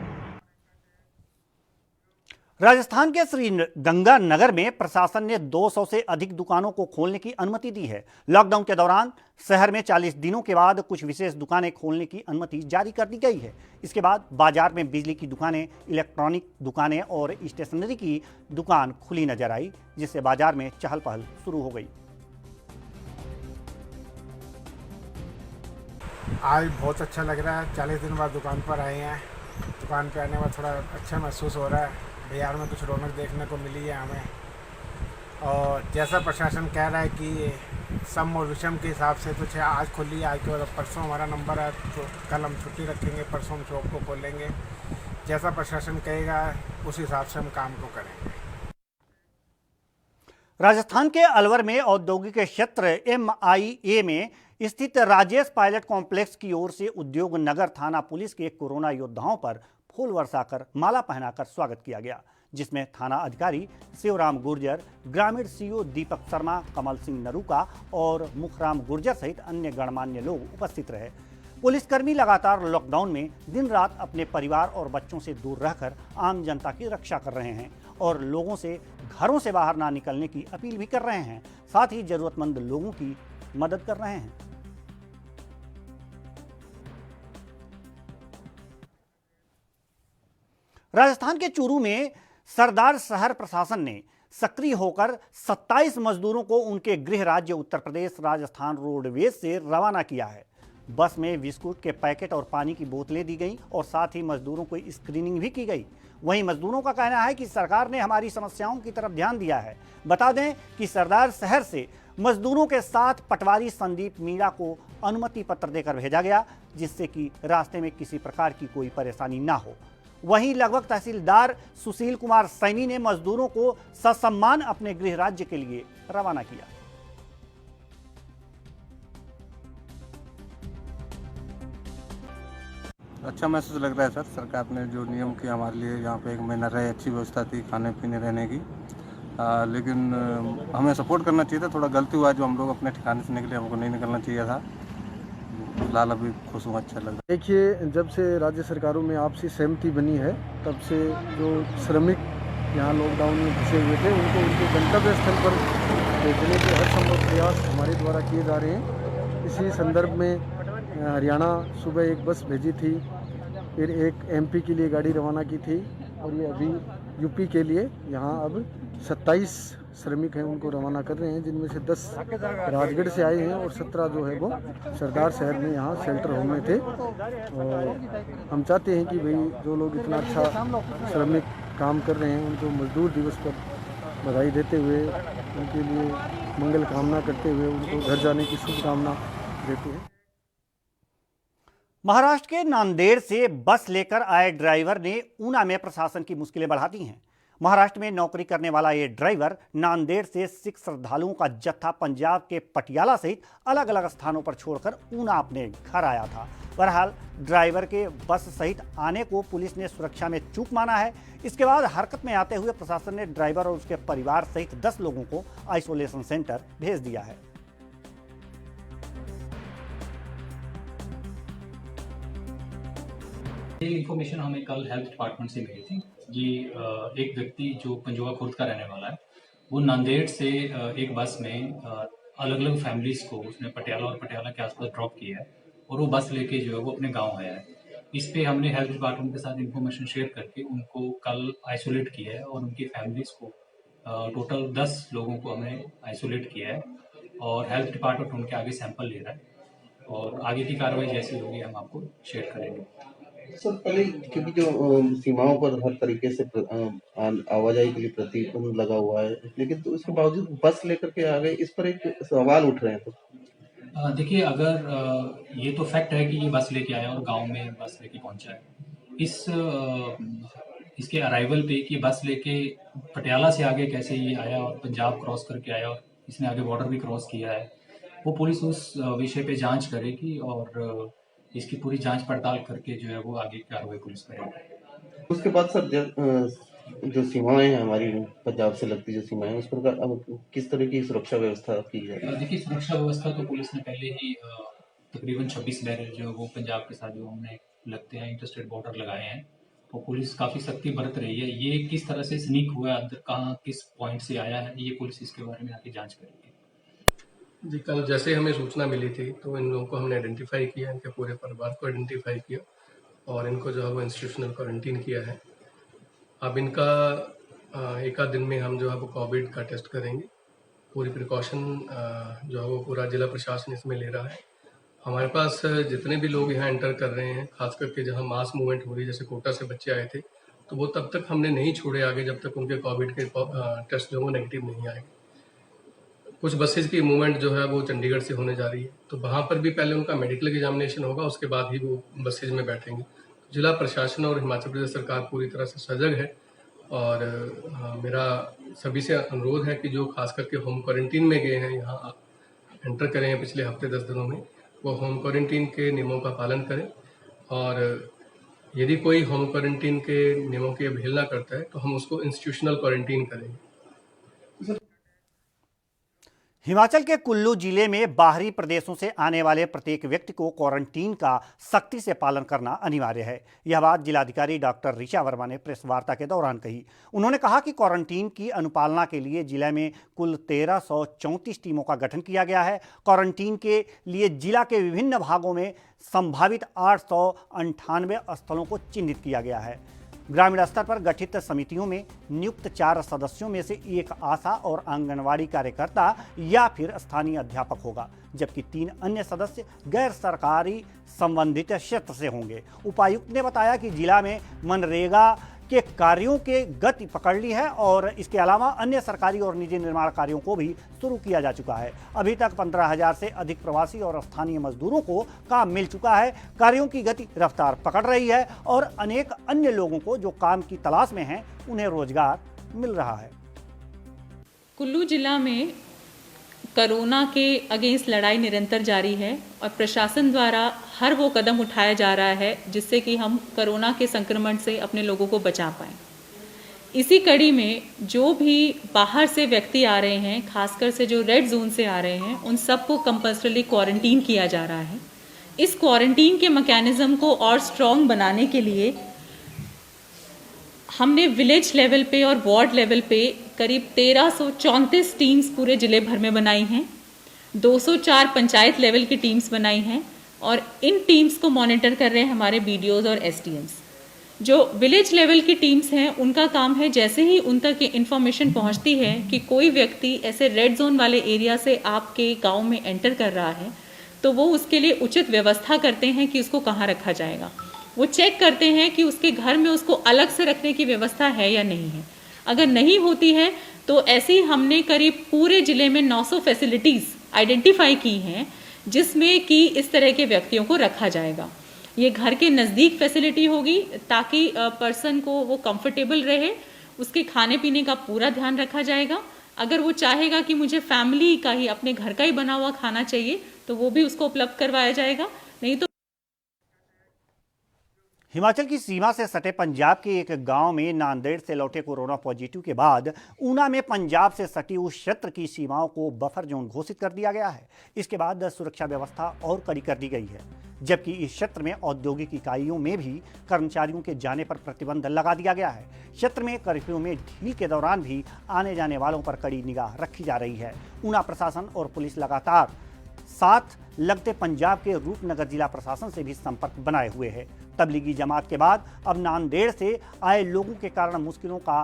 राजस्थान के श्री गंगानगर में प्रशासन ने 200 से अधिक दुकानों को खोलने की अनुमति दी है। लॉकडाउन के दौरान शहर में 40 दिनों के बाद कुछ विशेष दुकानें खोलने की अनुमति जारी कर दी गई है। इसके बाद बाजार में बिजली की दुकानें, इलेक्ट्रॉनिक दुकानें और स्टेशनरी की दुकान खुली नजर आई, जिससे बाजार में चहल पहल शुरू हो गई। आज बहुत अच्छा लग रहा है। 40 दिन बाद दुकान पर आए हैं। दुकान पे आने में थोड़ा अच्छा महसूस हो रहा है। बाजार में कुछ रौनक देखने को मिली है हमें, और जैसा प्रशासन कह रहा है कि सम और विषम के हिसाब से तो आज खोली, आज के बाद परसों हमारा नंबर है तो कल हम छुट्टी रखेंगे, परसों हम शॉप को खोलेंगे। जैसा प्रशासन कहेगा उस हिसाब से हम काम को करेंगे। राजस्थान के अलवर में औद्योगिक क्षेत्र MIA में स्थित राजेश पायलट कॉम्प्लेक्स की ओर से उद्योग नगर थाना पुलिस के कोरोना योद्धाओं पर फूल बरसाकर माला पहनाकर स्वागत किया गया, जिसमें थाना अधिकारी शिवराम गुर्जर, ग्रामीण CO दीपक शर्मा, कमल सिंह नरूका और मुखराम गुर्जर सहित अन्य गणमान्य लोग उपस्थित रहे। पुलिसकर्मी लगातार लॉकडाउन में दिन रात अपने परिवार और बच्चों से दूर रहकर आम जनता की रक्षा कर रहे हैं और लोगों से घरों से बाहर ना निकलने की अपील भी कर रहे हैं। साथ ही जरूरतमंद लोगों की मदद कर रहे हैं। राजस्थान के चूरू में सरदार शहर प्रशासन ने सक्रिय होकर 27 मजदूरों को उनके गृह राज्य उत्तर प्रदेश राजस्थान रोडवेज से रवाना किया है। बस में बिस्कुट के पैकेट और पानी की बोतलें दी गईं और साथ ही मजदूरों को स्क्रीनिंग भी की गई। वहीं मजदूरों का कहना है कि सरकार ने हमारी समस्याओं की तरफ ध्यान दिया है। बता दें कि सरदार शहर से मजदूरों के साथ पटवारी संदीप मीणा को अनुमति पत्र देकर भेजा गया, जिससे कि रास्ते में किसी प्रकार की कोई परेशानी ना हो। वहीं लगभग तहसीलदार सुशील कुमार सैनी ने मजदूरों को ससम्मान अपने गृह राज्य के लिए रवाना किया। अच्छा महसूस लग रहा है सर। सरकार ने जो नियम किया हमारे लिए, यहाँ पे एक महीना रहे, अच्छी व्यवस्था थी खाने पीने रहने की। लेकिन हमें सपोर्ट करना चाहिए था। थोड़ा गलती हुआ जो हम लोग अपने ठिकाने से निकले, हमको नहीं निकलना चाहिए था। फिलहाल अभी खुश हुआ, अच्छा लग रहा है। देखिए, जब से राज्य सरकारों में आपसी सहमति बनी है, तब से जो श्रमिक यहाँ लॉकडाउन में फंसे हुए थे उनको उनके गंतव्य स्थल पर भेजने के हर संभव प्रयास हमारे द्वारा किए जा रहे हैं। इसी संदर्भ में हरियाणा सुबह एक बस भेजी थी, फिर एक एमपी के लिए गाड़ी रवाना की थी, और ये अभी यूपी के लिए यहाँ अब 27 श्रमिक हैं उनको रवाना कर रहे हैं, जिनमें से 10 राजगढ़ से आए हैं और 17 जो है वो सरदार शहर में यहाँ शेल्टर होम में थे। और हम चाहते हैं कि भाई जो लोग इतना अच्छा श्रमिक काम कर रहे हैं उनको मजदूर दिवस पर बधाई देते हुए, उनके लिए मंगल कामना करते हुए उनको घर जाने की शुभकामना देते हैं। महाराष्ट्र के नांदेड़ से बस लेकर आए ड्राइवर ने ऊना में प्रशासन की मुश्किलें बढ़ा दी हैं। महाराष्ट्र में नौकरी करने वाला ये ड्राइवर नांदेड़ से सिख श्रद्धालुओं का जत्था पंजाब के पटियाला सहित अलग अलग स्थानों पर छोड़कर ऊना अपने घर आया था। बहरहाल ड्राइवर के बस सहित आने को पुलिस ने सुरक्षा में चूक माना है। इसके बाद हरकत में आते हुए प्रशासन ने ड्राइवर और उसके परिवार सहित 10 लोगों को आइसोलेशन सेंटर भेज दिया है। ये इन्फॉर्मेशन हमें कल हेल्थ डिपार्टमेंट से मिली थी। ये एक व्यक्ति जो पंजोआ खुर्द का रहने वाला है, वो नांदेड़ से एक बस में अलग अलग फैमिलीज को उसने पटियाला और पटियाला के आसपास ड्रॉप किया है और वो बस लेके जो है वो अपने गांव आया है। इस पे हमने हेल्थ डिपार्टमेंट के साथ इन्फॉर्मेशन शेयर करके उनको कल आइसोलेट किया है और उनकी फैमिलीज को टोटल 10 लोगों को हमने आइसोलेट किया है और हेल्थ डिपार्टमेंट उनके आगे सैंपल ले रहा है और आगे की कार्रवाई जैसी होगी हम आपको शेयर करेंगे। सर, पहले क्योंकि जो सीमाओं पर हर तरीके से आवाजाही के लिए प्रतिबंध लगा हुआ है, लेकिन तो इसके बावजूद बस लेकर के आ गए, इस पर एक सवाल उठ रहे हैं। तो देखिए, अगर ये तो फैक्ट है कि ये बस लेके आया और गांव में बस लेके पहुंचा है। इसके अराइवल पे कि बस लेके पटियाला से आगे कैसे ये आया और पंजाब क्रॉस करके आया और इसने आगे बॉर्डर भी क्रॉस किया है, वो पुलिस उस विषय पे जांच करेगी और इसकी पूरी जांच पड़ताल करके जो है वो आगे कार्रवाई पुलिस करेगी। उसके बाद सर, जो सीमाएं हैं हमारी पंजाब से लगती जो सीमाएं, उस पर अब किस तरह की सुरक्षा व्यवस्था की जाए? देखिए, सुरक्षा व्यवस्था तो पुलिस ने पहले ही तकरीबन 26 बैरियर जो वो पंजाब के साथ जो हमने लगते हैं इंटरस्टेट बॉर्डर लगाए हैं, तो पुलिस काफ़ी सख्ती बरत रही है। ये किस तरह से स्नीक हुआ है, अंदर कहाँ किस पॉइंट से आया है, ये पुलिस इसके बारे में आके जाँच करेगी। जी, कल जैसे हमें सूचना मिली थी तो इन लोगों को हमने आइडेंटिफाई किया, इनके पूरे परिवार को आइडेंटिफाई किया और इनको जो है वो इंस्टीट्यूशनल क्वारंटीन किया है। अब इनका एक आध दिन में हम जो है वो कोविड का टेस्ट करेंगे। पूरी प्रिकॉशन जो है वो पूरा जिला प्रशासन इसमें ले रहा है। हमारे पास जितने भी लोग यहाँ एंटर कर रहे हैं, खास करके जहाँ मास मूवमेंट हो रही है, जैसे कोटा से बच्चे आए थे, तो वो तब तक हमने नहीं छोड़े आगे जब तक उनके कोविड के टेस्ट जो वो नेगेटिव नहीं आए। कुछ बसेज की मूवमेंट जो है वो चंडीगढ़ से होने जा रही है, तो वहाँ पर भी पहले उनका मेडिकल एग्जामिनेशन होगा, उसके बाद ही वो बसेज में बैठेंगे। जिला प्रशासन और हिमाचल प्रदेश सरकार पूरी तरह से सजग है और मेरा सभी से अनुरोध है कि जो खास करके होम क्वारंटीन में गए हैं, यहाँ एंटर करें हैं पिछले हफ्ते 10 दिनों में, वो होम क्वारंटीन के नियमों का पालन करें और यदि कोई होम क्वारंटीन के नियमों की अवहेलना करता है तो हम उसको इंस्टीट्यूशनल क्वारंटीन करेंगे। हिमाचल के कुल्लू जिले में बाहरी प्रदेशों से आने वाले प्रत्येक व्यक्ति को क्वारंटीन का सख्ती से पालन करना अनिवार्य है। यह बात जिलाधिकारी डॉक्टर ऋचा वर्मा ने प्रेस वार्ता के दौरान कही। उन्होंने कहा कि क्वारंटीन की अनुपालना के लिए जिले में कुल 1334 टीमों का गठन किया गया है। क्वारंटीन के लिए जिला के विभिन्न भागों में संभावित 898 स्थलों को चिन्हित किया गया है। ग्रामीण स्तर पर गठित समितियों में नियुक्त 4 सदस्यों में से एक आशा और आंगनवाड़ी कार्यकर्ता या फिर स्थानीय अध्यापक होगा, जबकि 3 अन्य सदस्य गैर सरकारी संबंधित क्षेत्र से होंगे। उपायुक्त ने बताया कि जिला में मनरेगा के कार्यों के गति पकड़ ली है और इसके अलावा अन्य सरकारी और निजी निर्माण कार्यों को भी शुरू किया जा चुका है। अभी तक 15,000 से अधिक प्रवासी और स्थानीय मजदूरों को काम मिल चुका है। कार्यों की गति रफ्तार पकड़ रही है और अनेक अन्य लोगों को जो काम की तलाश में हैं, उन्हें रोजगार मिल रहा है। कुल्लू जिला में कोरोना के अगेंस्ट लड़ाई निरंतर जारी है और प्रशासन द्वारा हर वो कदम उठाया जा रहा है जिससे कि हम कोरोना के संक्रमण से अपने लोगों को बचा पाएं। इसी कड़ी में जो भी बाहर से व्यक्ति आ रहे हैं, खासकर से जो रेड जोन से आ रहे हैं, उन सबको कंपल्सरी क्वारंटीन किया जा रहा है। इस क्वारंटीन के मैकेनिज्म को और स्ट्रॉन्ग बनाने के लिए हमने विलेज लेवल पे और वार्ड लेवल पे करीब 1334 टीम्स पूरे ज़िले भर में बनाई हैं। 204 पंचायत लेवल की टीम्स बनाई हैं और इन टीम्स को मॉनिटर कर रहे हैं हमारे बीडीओज और एसडीएम्स। जो विलेज लेवल की टीम्स हैं उनका काम है, जैसे ही उन तक इन्फॉर्मेशन पहुंचती है कि कोई व्यक्ति ऐसे रेड जोन वाले एरिया से आपके गांव में एंटर कर रहा है, तो वो उसके लिए उचित व्यवस्था करते हैं कि उसको कहाँ रखा जाएगा। वो चेक करते हैं कि उसके घर में उसको अलग से रखने की व्यवस्था है या नहीं है। अगर नहीं होती है तो ऐसे ही हमने करीब पूरे ज़िले में 900 फैसिलिटीज़ आइडेंटिफाई की हैं जिसमें कि इस तरह के व्यक्तियों को रखा जाएगा। ये घर के नज़दीक फैसिलिटी होगी ताकि पर्सन को वो कंफर्टेबल रहे, उसके खाने पीने का पूरा ध्यान रखा जाएगा। अगर वो चाहेगा कि मुझे फैमिली का ही, अपने घर का ही बना हुआ खाना चाहिए तो वो भी उसको उपलब्ध करवाया जाएगा। नहीं तो हिमाचल की सीमा से सटे पंजाब के एक गांव में नांदेड़ से लौटे कोरोना पॉजिटिव के बाद ऊना में पंजाब से सटी उस क्षेत्र की सीमाओं को बफर जोन घोषित कर दिया गया है। इसके बाद सुरक्षा व्यवस्था और कड़ी कर दी गई है, जबकि इस क्षेत्र में औद्योगिक इकाइयों में भी कर्मचारियों के जाने पर प्रतिबंध लगा दिया गया है। क्षेत्र में कर्फ्यू में ढील के दौरान भी आने जाने वालों पर कड़ी निगाह रखी जा रही है। ऊना प्रशासन और पुलिस लगातार साथ लगते पंजाब के रूपनगर जिला प्रशासन से भी संपर्क बनाए हुए है। तबलीगी जमात के बाद अब नांदेड़ से आए लोगों के कारण मुश्किलों का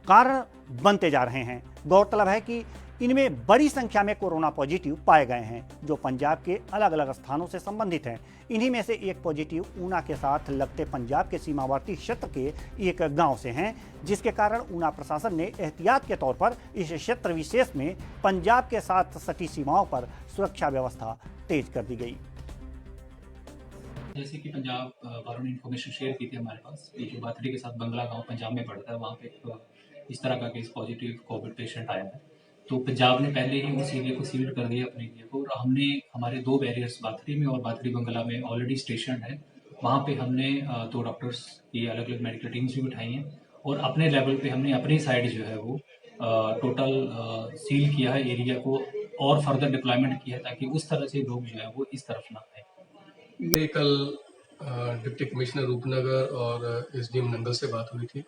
कारण बनते जा रहे हैं। गौरतलब है कि इनमें बड़ी संख्या में कोरोना पॉजिटिव पाए गए हैं जो पंजाब के अलग अलग स्थानों से संबंधित हैं। इन्हीं में से एक पॉजिटिव ऊना के साथ लगते पंजाब के सीमावर्ती क्षेत्र के एक गांव से हैं, जिसके कारण ऊना प्रशासन ने एहतियात के तौर पर इस क्षेत्र विशेष में पंजाब के साथ सटी सीमाओं पर सुरक्षा व्यवस्था तेज कर दी गई। जैसे कि पंजाब वालों ने इन्फॉर्मेशन शेयर की थी हमारे पास कि जो बाथड़ी के साथ बंगला गांव पंजाब में पड़ता है, वहाँ पे इस तरह का केस पॉजिटिव कोविड पेशेंट आया है। तो पंजाब ने पहले ही उस एरिया को सील कर दिया अपने एरिया को, और हमने हमारे 2 बैरियर्स बाथड़ी में और बाथड़ी बंगला में ऑलरेडी स्टेशन है। वहाँ पे हमने 2 डॉक्टर्स की अलग अलग मेडिकल टीम्स भी बिठाई हैं और अपने लेवल पे हमने अपनी साइड जो है वो टोटल सील किया है एरिया को और फर्दर डिप्लॉयमेंट किया है ताकि उस तरह से लोग जो है वो इस तरफ ना आए। मेरी कल डिप्टी कमिश्नर रूपनगर और एसडीएम नंगल से बात हुई थी,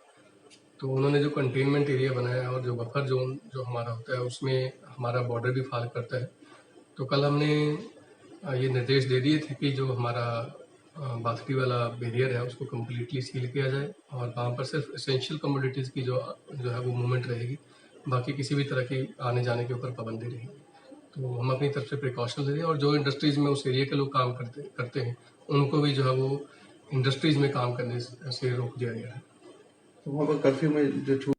तो उन्होंने जो कंटेनमेंट एरिया बनाया है और जो बफर जोन जो हमारा होता है उसमें हमारा बॉर्डर भी फॉल करता है। तो कल हमने ये निर्देश दे दिए थे कि जो हमारा बाथड़ी वाला बैरियर है उसको कम्प्लीटली सील किया जाए और वहाँ पर सिर्फ एसेंशियल कमोडिटीज़ की जो है वो मूवमेंट रहेगी, बाकी किसी भी तरह की आने जाने के ऊपर पाबंदी रहेगी। तो हम अपनी तरफ से प्रिकॉशन ले रहे हैं और जो इंडस्ट्रीज़ में उस एरिया के लोग काम करते हैं उनको भी जो है वो इंडस्ट्रीज़ में काम करने से रोक दिया गया है। तो वहाँ पर कर्फ्यू में जो छूट।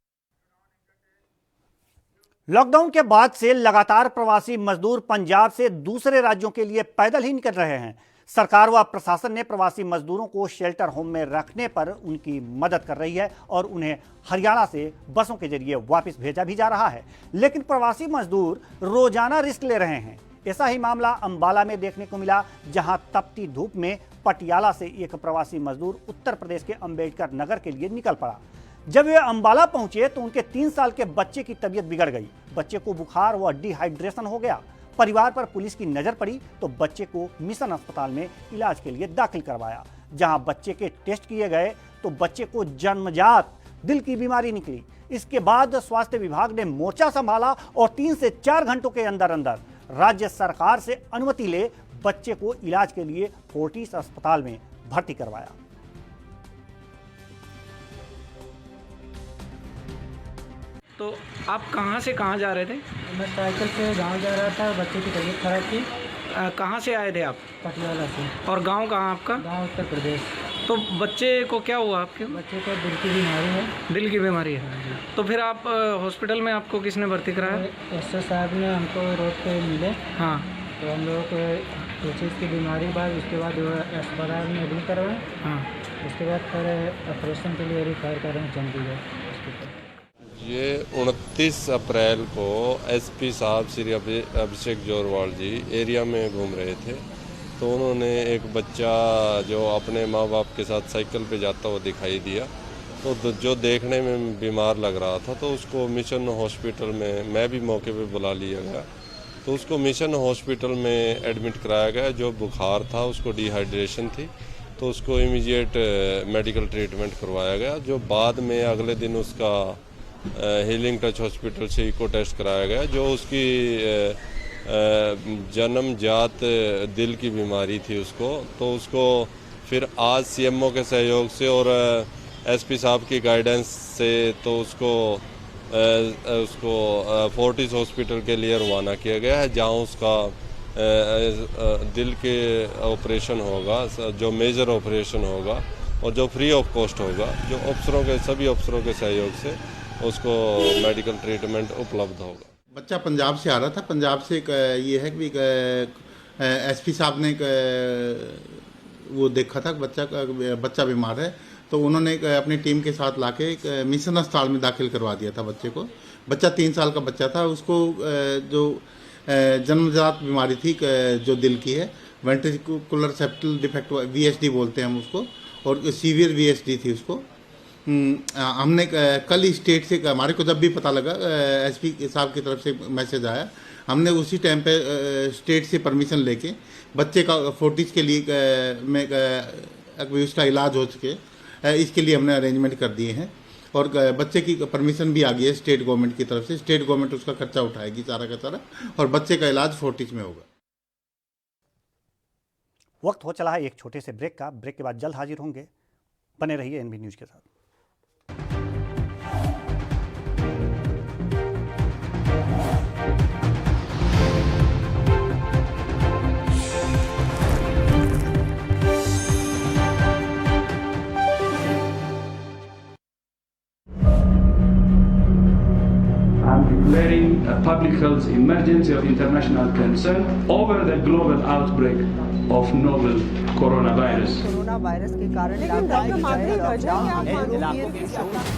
लॉकडाउन के बाद से लगातार प्रवासी मजदूर पंजाब से दूसरे राज्यों के लिए पैदल ही निकल रहे हैं। सरकार व प्रशासन ने प्रवासी मजदूरों को शेल्टर होम में रखने पर उनकी मदद कर रही है और उन्हें हरियाणा से बसों के जरिए वापस भेजा भी जा रहा है, लेकिन प्रवासी मजदूर रोजाना रिस्क ले रहे हैं। ऐसा ही मामला अंबाला में देखने को मिला, जहां तपती धूप में पटियाला से एक प्रवासी मजदूर उत्तर प्रदेश के अंबेडकर नगर के लिए निकल पड़ा। जब वे अंबाला पहुंचे तो उनके 3 साल के बच्चे की तबीयत बिगड़ गई। बच्चे को बुखार व डिहाइड्रेशन हो गया। परिवार पर पुलिस की नजर पड़ी तो बच्चे को मिशन अस्पताल में इलाज के लिए दाखिल करवाया। जहां बच्चे के टेस्ट किए गए तो बच्चे को जन्मजात दिल की बीमारी निकली। इसके बाद स्वास्थ्य विभाग ने मोर्चा संभाला और 3 से 4 घंटों के अंदर अंदर राज्य सरकार से अनुमति ले बच्चे को इलाज के लिए फोर्टिस अस्पताल में भर्ती करवाया। तो आप कहाँ से कहाँ जा रहे थे? मैं साइकिल से गांव जा रहा था, बच्चे की तबीयत खराब थी। कहाँ से आए थे आप? पटियाला से। और गांव कहाँ आपका? गांव उत्तर प्रदेश। तो बच्चे को क्या हुआ आपके? बच्चे को दिल की बीमारी है। दिल की बीमारी है। तो फिर आप हॉस्पिटल में आपको किसने भर्ती कराया? एसएस साहब ने हमको रोड पे मिले। हाँ। तो हम लोगों को इस चीज़ की बीमारी बाद उसके बाद अस्पताल में एडमिट करवाए। हाँ। उसके बाद फिर ऑपरेशन के लिए रिफर करें चंडीगढ़ हॉस्पिटल। ये 29 अप्रैल को एसपी साहब श्री अभिषेक जोरवाल जी एरिया में घूम रहे थे, तो उन्होंने एक बच्चा जो अपने माँ बाप के साथ साइकिल पे जाता हुआ दिखाई दिया, तो जो देखने में बीमार लग रहा था, तो उसको मिशन हॉस्पिटल में, मैं भी मौके पे बुला लिया गया, तो उसको मिशन हॉस्पिटल में एडमिट कराया गया। जो बुखार था, उसको डिहाइड्रेशन थी, तो उसको इमीडिएट मेडिकल ट्रीटमेंट करवाया गया। जो बाद में अगले दिन उसका हीलिंग टच हॉस्पिटल से इको टेस्ट कराया गया। जो उसकी जन्मजात दिल की बीमारी थी उसको, तो उसको फिर आज सीएमओ के सहयोग से और एसपी साहब की गाइडेंस से तो उसको फोर्टिस हॉस्पिटल के लिए रवाना किया गया है, जहां उसका दिल के ऑपरेशन होगा, जो मेजर ऑपरेशन होगा और जो फ्री ऑफ कॉस्ट होगा, जो सभी अफसरों के सहयोग से उसको मेडिकल ट्रीटमेंट उपलब्ध होगा। बच्चा पंजाब से आ रहा था। पंजाब से ये है कि एसपी साहब ने वो देखा था बच्चा बीमार है, तो उन्होंने अपनी टीम के साथ लाके मिशन अस्पताल में दाखिल करवा दिया था बच्चे को। बच्चा 3 साल का बच्चा था। उसको जो जन्मजात बीमारी थी जो दिल की है, वेंट्रिकुलर सेप्टल डिफेक्ट VSD बोलते हैं हम उसको, और सीवियर VSD थी उसको। हमने कल स्टेट से, हमारे को जब भी पता लगा एसपी साहब की तरफ से मैसेज आया, हमने उसी टाइम पे स्टेट से परमिशन लेके बच्चे का फोर्टिस के लिए में उसका इलाज हो सके, इसके लिए हमने अरेंजमेंट कर दिए हैं। और बच्चे की परमिशन भी आ गई है स्टेट गवर्नमेंट की तरफ से। स्टेट गवर्नमेंट उसका खर्चा उठाएगी सारा का सारा, और बच्चे का इलाज फोर्टिस में होगा। वक्त हो चला है एक छोटे से ब्रेक का। ब्रेक के बाद जल्द हाजिर होंगे। बने रहिए NB न्यूज के साथ। Declaring a public health emergency of international concern over the global outbreak of novel coronavirus. Corona virus के कारण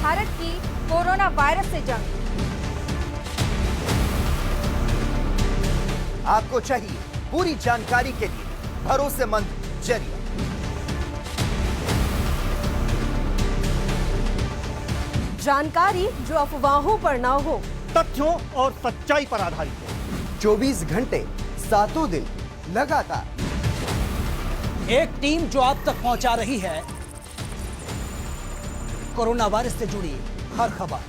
भारत की कोरोना वायरस से जंग। आपको चाहिए पूरी जानकारी के लिए भरोसेमंद जरिया। जानकारी जो अफवाहों पर ना हो, तथ्यों और सच्चाई पर आधारित हो। 24 घंटे 7 दिन लगातार एक टीम जो आप तक पहुंचा रही है कोरोना वायरस से जुड़ी हर खबर।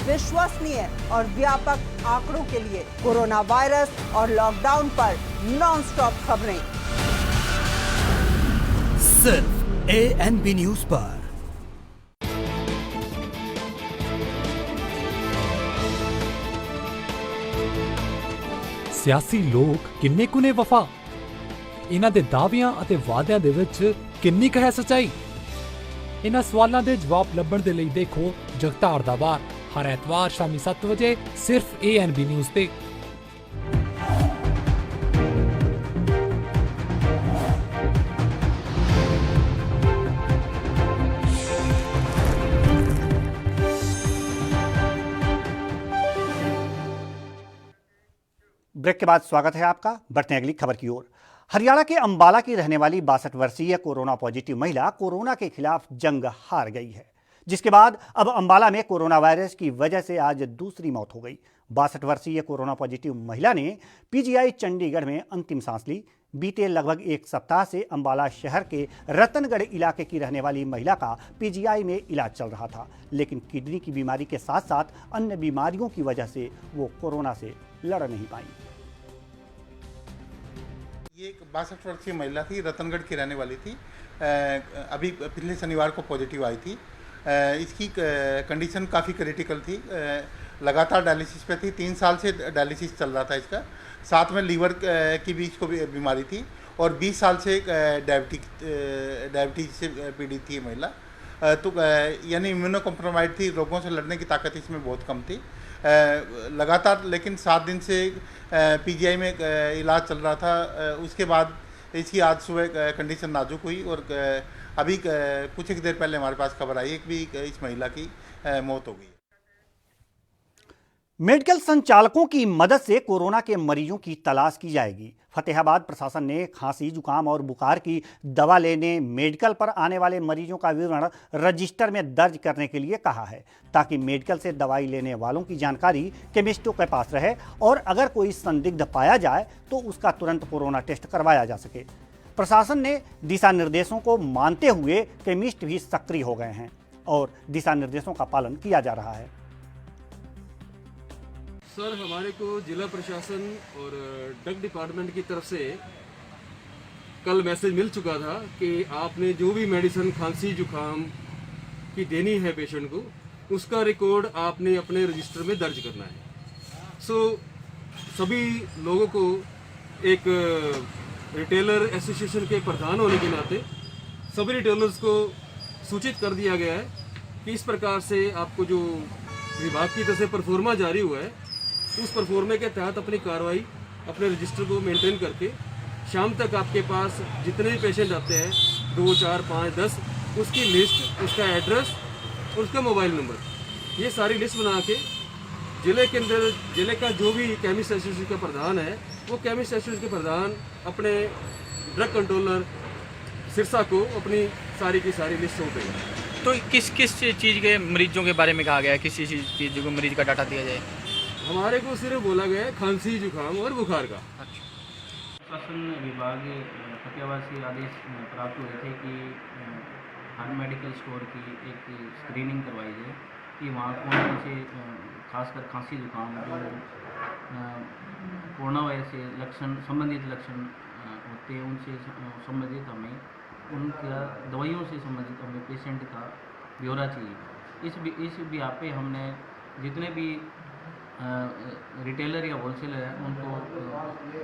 विश्वसनीय और व्यापक आंकड़ों के लिए कोरोना वायरस और लॉकडाउन पर नॉनस्टॉप खबरें सिर्फ ANB न्यूज पर। ਸਿਆਸੀ ਲੋਕ ਕਿੰਨੇ ਕੁ ਨੇ ਵਫਾ, ਇਹਨਾਂ ਦੇ ਦਾਅਵਿਆਂ ਅਤੇ ਵਾਅਦਿਆਂ ਦੇ ਵਿੱਚ ਕਿੰਨੀ ਕੁ ਹੈ ਸੱਚਾਈ। ਇਹਨਾਂ ਸਵਾਲਾਂ ਦੇ ਜਵਾਬ ਲੱਭਣ ਦੇ ਲਈ ਦੇਖੋ ਜਗਤਾਰ ਦਾ ਵਾਰ ਹਰ ਐਤਵਾਰ ਸ਼ਾਮੀ 7 ਵਜੇ ਸਿਰਫ ANB ਨਿਊਜ਼ ਤੇ। ब्रेक के बाद स्वागत है आपका। बढ़ते हैं अगली खबर की ओर। हरियाणा के अंबाला की रहने वाली 62 वर्षीय कोरोना पॉजिटिव महिला कोरोना के खिलाफ जंग हार गई है, जिसके बाद अब अंबाला में कोरोना वायरस की वजह से आज दूसरी मौत हो गई। 62 वर्षीय कोरोना पॉजिटिव महिला ने PGI चंडीगढ़ में अंतिम सांस ली। बीते लगभग एक सप्ताह से अंबाला शहर के रतनगढ़ इलाके की रहने वाली महिला का PGI में इलाज चल रहा था, लेकिन किडनी की बीमारी के साथ साथ अन्य बीमारियों की वजह से वो कोरोना से लड़ नहीं पाई। ये एक 62 वर्षीय महिला थी, रतनगढ़ की रहने वाली थी। अभी पिछले शनिवार को पॉजिटिव आई थी। इसकी कंडीशन काफ़ी क्रिटिकल थी, लगातार डायलिसिस पे थी। 3 साल से डायलिसिस चल रहा था इसका। साथ में लीवर की भी इसको बीमारी थी और 20 साल से डायबिटीज से पीड़ित थी महिला। तो यानी इम्यूनो कॉम्प्रोमाइज थी, रोगों से लड़ने की ताकत इसमें बहुत कम थी। लगातार लेकिन 7 दिन से PGI में इलाज चल रहा था। उसके बाद इसकी आज सुबह कंडीशन नाजुक हुई और अभी कुछ एक देर पहले हमारे पास खबर आई है कि भी इस महिला की मौत हो गई। मेडिकल संचालकों की मदद से कोरोना के मरीजों की तलाश की जाएगी। फतेहाबाद प्रशासन ने खांसी, जुकाम और बुखार की दवा लेने मेडिकल पर आने वाले मरीजों का विवरण रजिस्टर में दर्ज करने के लिए कहा है, ताकि मेडिकल से दवाई लेने वालों की जानकारी केमिस्टों के पास रहे और अगर कोई संदिग्ध पाया जाए तो उसका तुरंत कोरोना टेस्ट करवाया जा सके। प्रशासन ने दिशा निर्देशों को मानते हुए केमिस्ट भी सक्रिय हो गए हैं और दिशा निर्देशों का पालन किया जा रहा है। सर, हमारे को जिला प्रशासन और ड्रग डिपार्टमेंट की तरफ से कल मैसेज मिल चुका था कि आपने जो भी मेडिसिन खांसी जुकाम की देनी है पेशेंट को, उसका रिकॉर्ड आपने अपने रजिस्टर में दर्ज करना है। सभी लोगों को एक रिटेलर एसोसिएशन के प्रधान होने के नाते सभी रिटेलर्स को सूचित कर दिया गया है कि इस प्रकार से आपको जो विभाग की तरफ से परफॉर्मा जारी हुआ है, उस परफॉर्मे के तहत अपनी कार्रवाई अपने रजिस्टर को मेंटेन करके शाम तक आपके पास जितने भी पेशेंट आते हैं 2, 4, 5, 10 उसकी लिस्ट, उसका एड्रेस और उसका मोबाइल नंबर, ये सारी लिस्ट बना के जिले के अंदर जिले का जो भी केमिस्ट एसोसिएशन का प्रधान है, वो केमिस्ट एसोसिएशन के प्रधान अपने ड्रग कंट्रोलर सिरसा को अपनी सारी की सारी लिस्ट सौंपेगा। तो किस किस चीज़ के मरीजों के बारे में कहा गया है, किस चीज़ को मरीज का डाटा दिया जाए? हमारे को सिर्फ बोला गया है खांसी जुकाम और बुखार का। प्रशासन विभाग फतेहाबाद से आदेश प्राप्त हुए थे कि हर मेडिकल स्टोर की एक स्क्रीनिंग करवाई जाए कि वहाँ कौन से खासकर खांसी जुकाम जो कोरोना वायरस से संबंधित लक्षण होते हैं, उनसे संबंधित हमें उनका दवाइयों से संबंधित हमें पेशेंट का ब्यौरा चाहिए। इस ब्याह पे हमने जितने भी रिटेलर या होलसेलर है उनको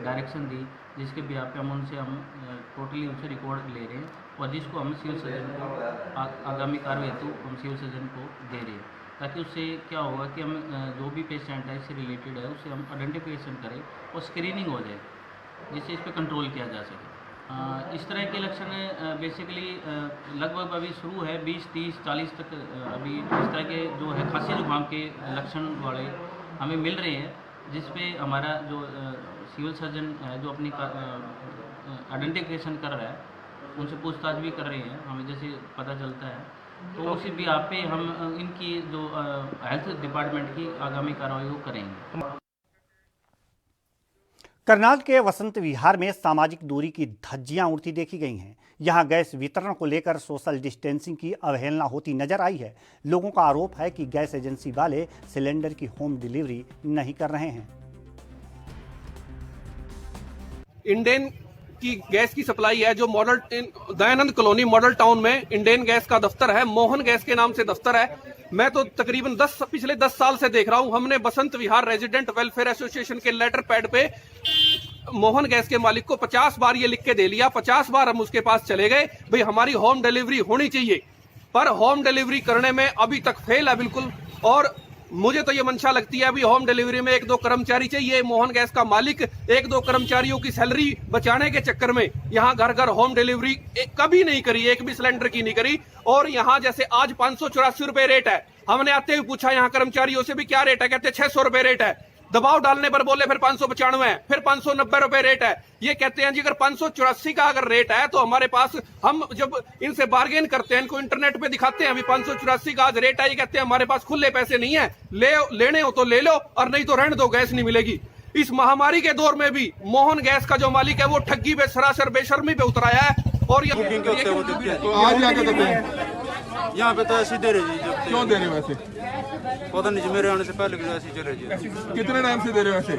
डायरेक्शन दी, जिसके भी आप हम उनसे टोटली उनसे रिकॉर्ड ले रहे हैं और जिसको हम सिविल सर्जन को आगामी कार्रवाई हेतु हम सिविल सर्जन को दे रहे हैं, ताकि उससे क्या होगा कि हम जो भी पेशेंट है इससे रिलेटेड है उससे हम आइडेंटिफिकेशन करें और स्क्रीनिंग हो जाए, जिससे इस पर कंट्रोल किया जा सके। इस तरह के लक्षण बेसिकली लगभग अभी शुरू है 20, 30, 40 तक अभी इस तरह के जो है खांसी जुकाम के लक्षण वाले हमें मिल रहे हैं, जिसपे हमारा जो सिविल सर्जन है जो अपनी आइडेंटिफिकेशन कर रहा है, उनसे पूछताछ भी कर रहे हैं हमें जैसे पता चलता है, तो उसी भी आप पे हम इनकी जो हेल्थ डिपार्टमेंट की आगामी कार्रवाई को करेंगे। करनाल के वसंत विहार में सामाजिक दूरी की धज्जियां उड़ती देखी गई हैं। यहां गैस वितरण को लेकर सोशल डिस्टेंसिंग की अवहेलना होती नजर आई है। लोगों का आरोप है कि गैस एजेंसी वाले सिलेंडर की होम डिलीवरी नहीं कर रहे हैं। इंडेन की गैस की सप्लाई है जो model Dayanand colony model town में इंडेन गैस का दफ्तर है, मोहन गैस के नाम से दफ्तर है। मैं तो तकरीबन पिछले 10 साल से देख रहा हूं। हमने Basant Vihar resident welfare association के लेटर पैड पे मोहन गैस के मालिक को 50 बार ये लिख के दे लिया, 50 बार हम उसके पास चले गए, भाई हमारी होम डिलीवरी होनी चाहिए, पर होम डिलीवरी करने में अभी तक फेल है बिल्कुल। और मुझे तो ये मंशा लगती है अभी होम डिलीवरी में 1-2 कर्मचारी चाहिए। मोहन गैस का मालिक 1-2 कर्मचारियों की सैलरी बचाने के चक्कर में यहाँ घर घर होम डिलीवरी कभी नहीं करी, एक भी सिलेंडर की नहीं करी। और यहाँ जैसे आज 584 रुपए रेट है, हमने आते हुए पूछा यहाँ कर्मचारियों से भी क्या रेट है, कहते 600 रुपए रेट है। दबाव डालने पर बोले फिर 595 है, फिर 590 रुपए रेट है। ये कहते हैं जी अगर 584 का अगर रेट है तो हमारे पास, हम जब इनसे बार्गेन करते हैं, इनको इंटरनेट पे दिखाते हैं अभी 584 का आज रेट है, ये कहते हैं हमारे पास खुले पैसे नहीं है, लेने हो तो ले लो और नहीं तो रहने दो, गैस नहीं मिलेगी। इस महामारी के दौर में भी मोहन गैस का जो मालिक है वो ठगी पे सरासर बेशर्मी पे उतराया है। और यहाँ पे तो ऐसे दे रहे जी। क्यों दे रहे वैसे? पता नहीं जी, मेरे आने से पहले ऐसे चल रहे जी। कितने टाइम से दे रहे वैसे?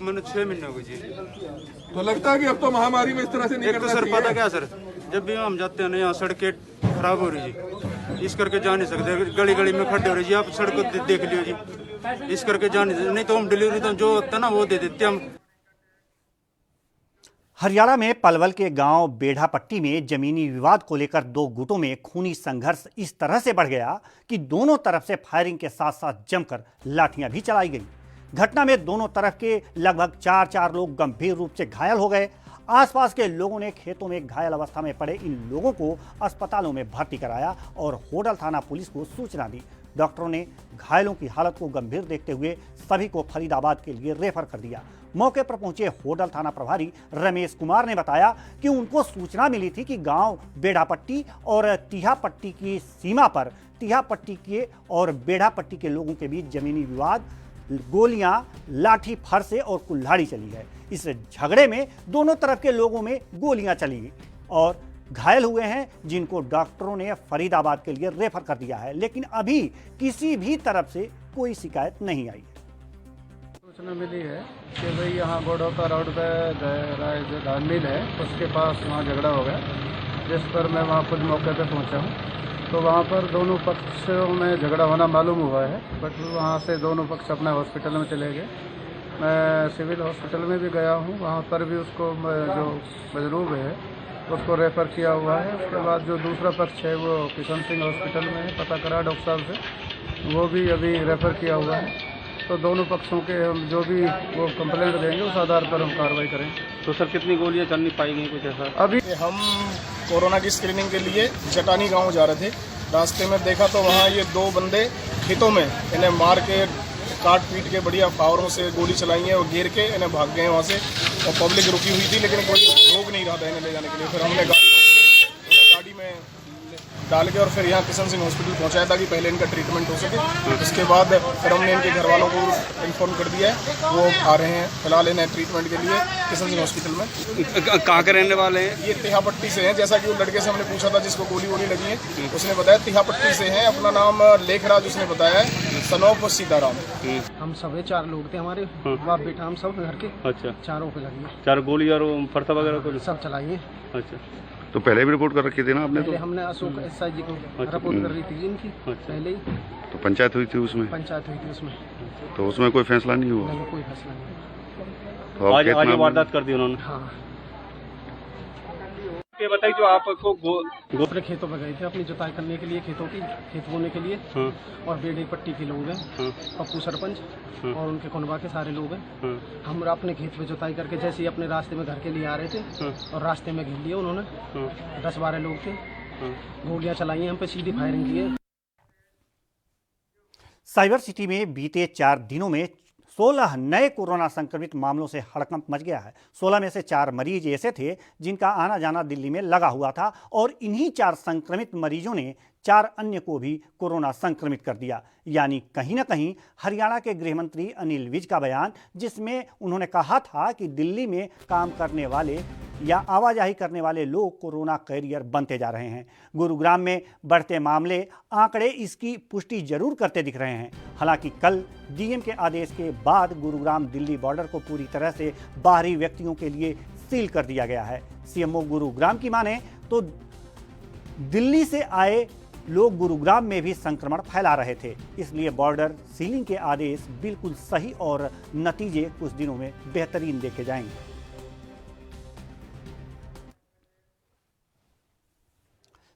मैंने 6 महीने हो गए जी। तो लगता है कि अब तो महामारी में इस तरह से नहीं करना चाहिए। सर पता क्या सर, जब भी हम जाते हैं ना यहाँ सड़कें खराब हो रही जी, इस करके जा नहीं सकते, गली गली में खड्डे हो रहे जी। आप सड़क को देख लियो जी, इस करके जा नहीं तो हम डिलीवरी तो जो होता है ना वो दे देते हम। हरियाणा में पलवल के गांव बेढ़ापट्टी में जमीनी विवाद को लेकर 2 गुटों में खूनी संघर्ष इस तरह से बढ़ गया कि दोनों तरफ से फायरिंग के साथ साथ जमकर लाठियां भी चलाई गई। घटना में दोनों तरफ के लगभग 4 लोग गंभीर रूप से घायल हो गए। आसपास के लोगों ने खेतों में घायल अवस्था में पड़े इन लोगों को अस्पतालों में भर्ती कराया और होडल थाना पुलिस को सूचना दी। डॉक्टरों ने घायलों की हालत को गंभीर देखते हुए सभी को फरीदाबाद के लिए रेफर कर दिया। मौके पर पहुंचे होडल थाना प्रभारी रमेश कुमार ने बताया कि उनको सूचना मिली थी कि गांव बेढ़ापट्टी और तिहापट्टी की सीमा पर तिहापट्टी के और बेढ़ापट्टी के लोगों के बीच जमीनी विवाद, गोलियां, लाठी फरसे और कुल्हाड़ी चली है। इस झगड़े में दोनों तरफ के लोगों में गोलियां चली और घायल हुए हैं, जिनको डॉक्टरों ने फरीदाबाद के लिए रेफर कर दिया है, लेकिन अभी किसी भी तरफ से कोई शिकायत नहीं आई। सूचना मिली है कि भाई यहाँ गोडोका रोड पे धान मिल है, उसके पास वहाँ झगड़ा हो गया, जिस पर मैं वहाँ खुद मौके पे पहुँचा हूँ। तो वहाँ पर दोनों पक्षों में झगड़ा होना मालूम हुआ है, बट वहाँ से दोनों पक्ष अपने हॉस्पिटल में चले गए। मैं सिविल हॉस्पिटल में भी गया हूँ, वहाँ पर भी उसको जो मजरूब है उसको रेफ़र किया हुआ है। उसके बाद जो दूसरा पक्ष है वो किशन सिंह हॉस्पिटल में है, पता करा डॉक्टर साहब से, वो भी अभी रेफ़र किया हुआ है। तो दोनों पक्षों के हम जो भी वो कंप्लेंट देंगे उस आधार पर हम कार्रवाई करेंगे। तो सर कितनी गोलियां चलनी पाई गई, कुछ ऐसा? अभी हम कोरोना की स्क्रीनिंग के लिए जटानी गांव जा रहे थे, रास्ते में देखा तो वहाँ ये दो बंदे खेतों में इन्हें मार के काट पीट के बढ़िया पावरों से गोली चलाई है और गिर के इन्हें भाग गए वहाँ से। और पब्लिक रुकी हुई थी, लेकिन कोई रोक नहीं रहा था इन्हें ले जाने के लिए। फिर हमने गाड़ी रोक के इन्हें गाड़ी में डाल के और फिर यहाँ किशन सिंह हॉस्पिटल पहुँचाया ताकि पहले इनका ट्रीटमेंट हो सके। उसके बाद फिर हमने इनके घर वालों को इन्फॉर्म कर दिया है, वो आ रहे हैं फिलहाल इन्हें ट्रीटमेंट के लिए किशन सिंह हॉस्पिटल में। कहाँ के रहने वाले हैं? ये तिहापट्टी से हैं, जैसा कि वो लड़के से हमने पूछा था जिसको गोली वोली लगी है, उसने बताया तिहापट्टी से हैं। अपना नाम लेखराज उसने बताया है, सनौफ सीताराम। हम सभी 4 लोग थे, हमारे बाप बेटा हम सब घर के। अच्छा, चारों पे लगी है। 4 गोली और फरसा वगैरह कुछ सब चलाई है। अच्छा, तो पहले भी रिपोर्ट कर रखी थी ना आपने? पहले हमने अशोक एसआई जी को रिपोर्ट कर रही थी इनकी पहले ही। तो पंचायत हुई थी उसमें? पंचायत हुई थी उसमें। तो उसमें कोई फैसला नहीं हुआ? नहीं, कोई फैसला नहीं। तो आज ये वारदात कर दी उन्होंने? हाँ। ये बताइए, जो आपको अपने खेतों में गए थे अपनी जुताई करने के लिए, खेत बोने के लिए, और बेड़ी पट्टी के लोग हैं, पप्पू सरपंच और उनके कुनबा के सारे लोग हैं। हम अपने खेत में जुताई करके जैसे ही अपने रास्ते में घर के लिए आ रहे थे और रास्ते में घेर लिया उन्होंने। 10-12 लोग थे, गोलियां चलाई, हम पे सीधी फायरिंग की है। साइबर सिटी में बीते 4 दिनों में 16 नए कोरोना संक्रमित मामलों से हड़कंप मच गया है। 16 में से 4 मरीज ऐसे थे जिनका आना जाना दिल्ली में लगा हुआ था और इन्हीं 4 संक्रमित मरीजों ने 4 अन्य को भी कोरोना संक्रमित कर दिया। यानी कहीं ना कहीं हरियाणा के गृह मंत्री अनिल विज का बयान, जिसमें उन्होंने कहा था कि दिल्ली में काम करने वाले या आवाजाही करने वाले लोग कोरोना कैरियर बनते जा रहे हैं। गुरुग्राम में बढ़ते मामले आंकड़े इसकी पुष्टि जरूर करते दिख रहे हैं। हालांकि कल डीएम के आदेश के बाद गुरुग्राम दिल्ली बॉर्डर को पूरी तरह से बाहरी व्यक्तियों के लिए सील कर दिया गया है। सीएमओ गुरुग्राम की माने तो दिल्ली से आए लोग गुरुग्राम में भी संक्रमण फैला रहे थे, इसलिए बॉर्डर सीलिंग के आदेश बिल्कुल सही और नतीजे कुछ दिनों में बेहतरीन देखे जाएंगे।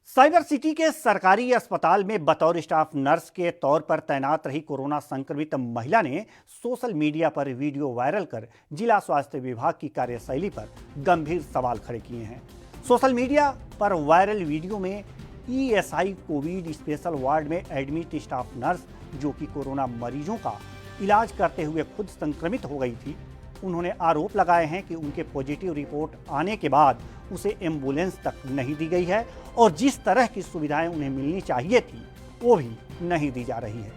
साइबर सिटी के सरकारी अस्पताल में बतौर स्टाफ नर्स के तौर पर तैनात रही कोरोना संक्रमित महिला ने सोशल मीडिया पर वीडियो वायरल कर जिला स्वास्थ्य विभाग की कार्यशैली पर गंभीर सवाल खड़े किए हैं। सोशल मीडिया पर वायरल वीडियो में ईएसआई कोविड स्पेशल वार्ड में एडमिट स्टाफ नर्स, जो कि कोरोना मरीजों का इलाज करते हुए खुद संक्रमित हो गई थी, उन्होंने आरोप लगाए हैं कि उनके पॉजिटिव रिपोर्ट आने के बाद उसे एम्बुलेंस तक नहीं दी गई है और जिस तरह की सुविधाएं उन्हें मिलनी चाहिए थी वो भी नहीं दी जा रही है।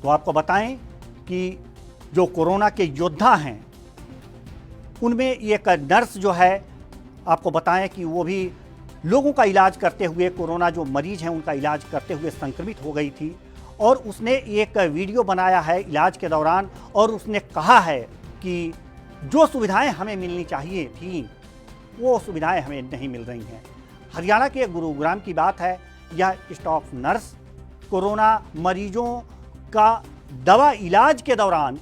तो आपको बताएं कि जो कोरोना के योद्धा हैं उनमें एक नर्स जो है, आपको बताएं कि वो भी लोगों का इलाज करते हुए, कोरोना जो मरीज हैं उनका इलाज करते हुए संक्रमित हो गई थी और उसने एक वीडियो बनाया है इलाज के दौरान और उसने कहा है कि जो सुविधाएं हमें मिलनी चाहिए थी वो सुविधाएं हमें नहीं मिल रही हैं। हरियाणा के गुरुग्राम की बात है। यह स्टाफ नर्स कोरोना मरीजों का दवा इलाज के दौरान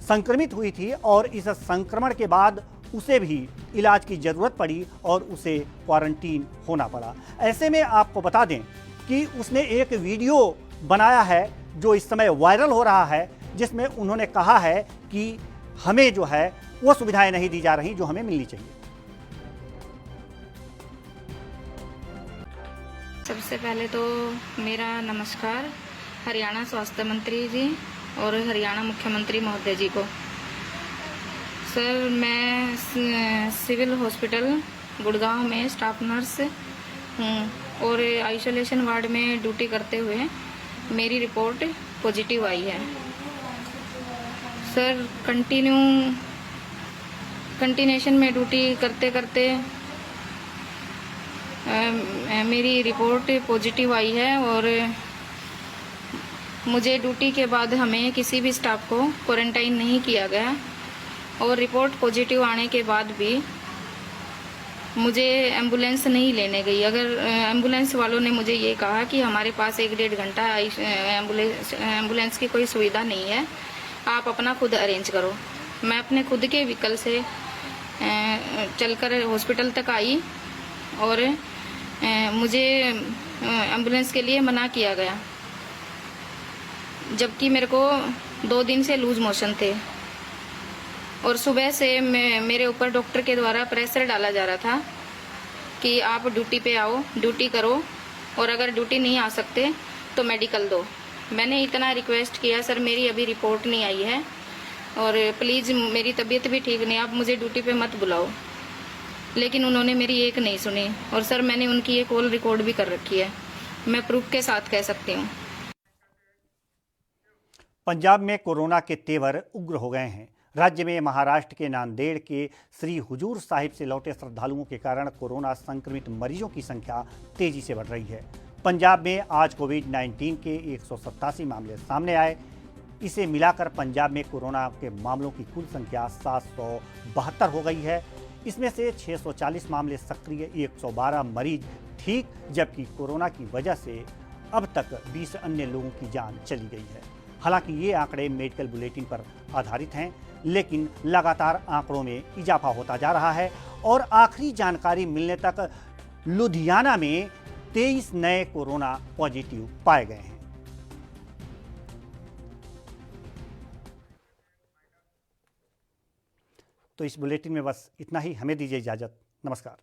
संक्रमित हुई थी और इस संक्रमण के बाद उसे भी इलाज की ज़रूरत पड़ी और उसे क्वारंटीन होना पड़ा। ऐसे में आपको बता दें कि उसने एक वीडियो बनाया है जो इस समय वायरल हो रहा है, जिसमें उन्होंने कहा है कि हमें जो है वो सुविधाएं नहीं दी जा रही जो हमें मिलनी चाहिए। सबसे पहले तो मेरा नमस्कार हरियाणा स्वास्थ्य मंत्री जी और हरियाणा मुख्यमंत्री महोदय जी को। सर, मैं सिविल हॉस्पिटल गुड़गांव में स्टाफ नर्स हूँ और आइसोलेशन वार्ड में ड्यूटी करते हुए मेरी रिपोर्ट पॉजिटिव आई है। सर, कंटिन्यूएशन में ड्यूटी करते करते मेरी रिपोर्ट पॉजिटिव आई है और मुझे ड्यूटी के बाद हमें किसी भी स्टाफ को क्वारंटाइन नहीं किया गया और रिपोर्ट पॉजिटिव आने के बाद भी मुझे एम्बुलेंस नहीं लेने गई। अगर एम्बुलेंस वालों ने मुझे ये कहा कि हमारे पास 1-1.5 घंटा एम्बुलेंस की कोई सुविधा नहीं है, आप अपना खुद अरेंज करो। मैं अपने खुद के व्हीकल से चलकर हॉस्पिटल तक आई और मुझे एम्बुलेंस के लिए मना किया गया, जबकि मेरे को 2 दिन से लूज मोशन थे और सुबह से मेरे ऊपर डॉक्टर के द्वारा प्रेशर डाला जा रहा था कि आप ड्यूटी पे आओ, ड्यूटी करो और अगर ड्यूटी नहीं आ सकते तो मेडिकल दो। मैंने इतना रिक्वेस्ट किया, सर मेरी अभी रिपोर्ट नहीं आई है और प्लीज़ मेरी तबीयत भी ठीक नहीं, आप मुझे ड्यूटी पे मत बुलाओ, लेकिन उन्होंने मेरी एक नहीं सुनी और सर मैंने उनकी ये कॉल रिकॉर्ड भी कर रखी है, मैं प्रूफ के साथ कह सकती हूँ। पंजाब में कोरोना के तेवर उग्र हो गए हैं। राज्य में महाराष्ट्र के नांदेड़ के श्री हुजूर साहिब से लौटे श्रद्धालुओं के कारण कोरोना संक्रमित मरीजों की संख्या तेजी से बढ़ रही है। पंजाब में आज कोविड-19 के 187 मामले सामने आए। इसे मिलाकर पंजाब में कोरोना के मामलों की कुल संख्या 772 हो गई है। इसमें से 640 मामले सक्रिय, 112 मरीज ठीक, जबकि कोरोना की वजह से अब तक 20 अन्य लोगों की जान चली गई है। हालांकि ये आंकड़े मेडिकल बुलेटिन पर आधारित हैं, लेकिन लगातार आंकड़ों में इजाफा होता जा रहा है और आखिरी जानकारी मिलने तक लुधियाना में 23 नए कोरोना पॉजिटिव पाए गए हैं। तो इस बुलेटिन में बस इतना ही। हमें दीजिए इजाजत। नमस्कार।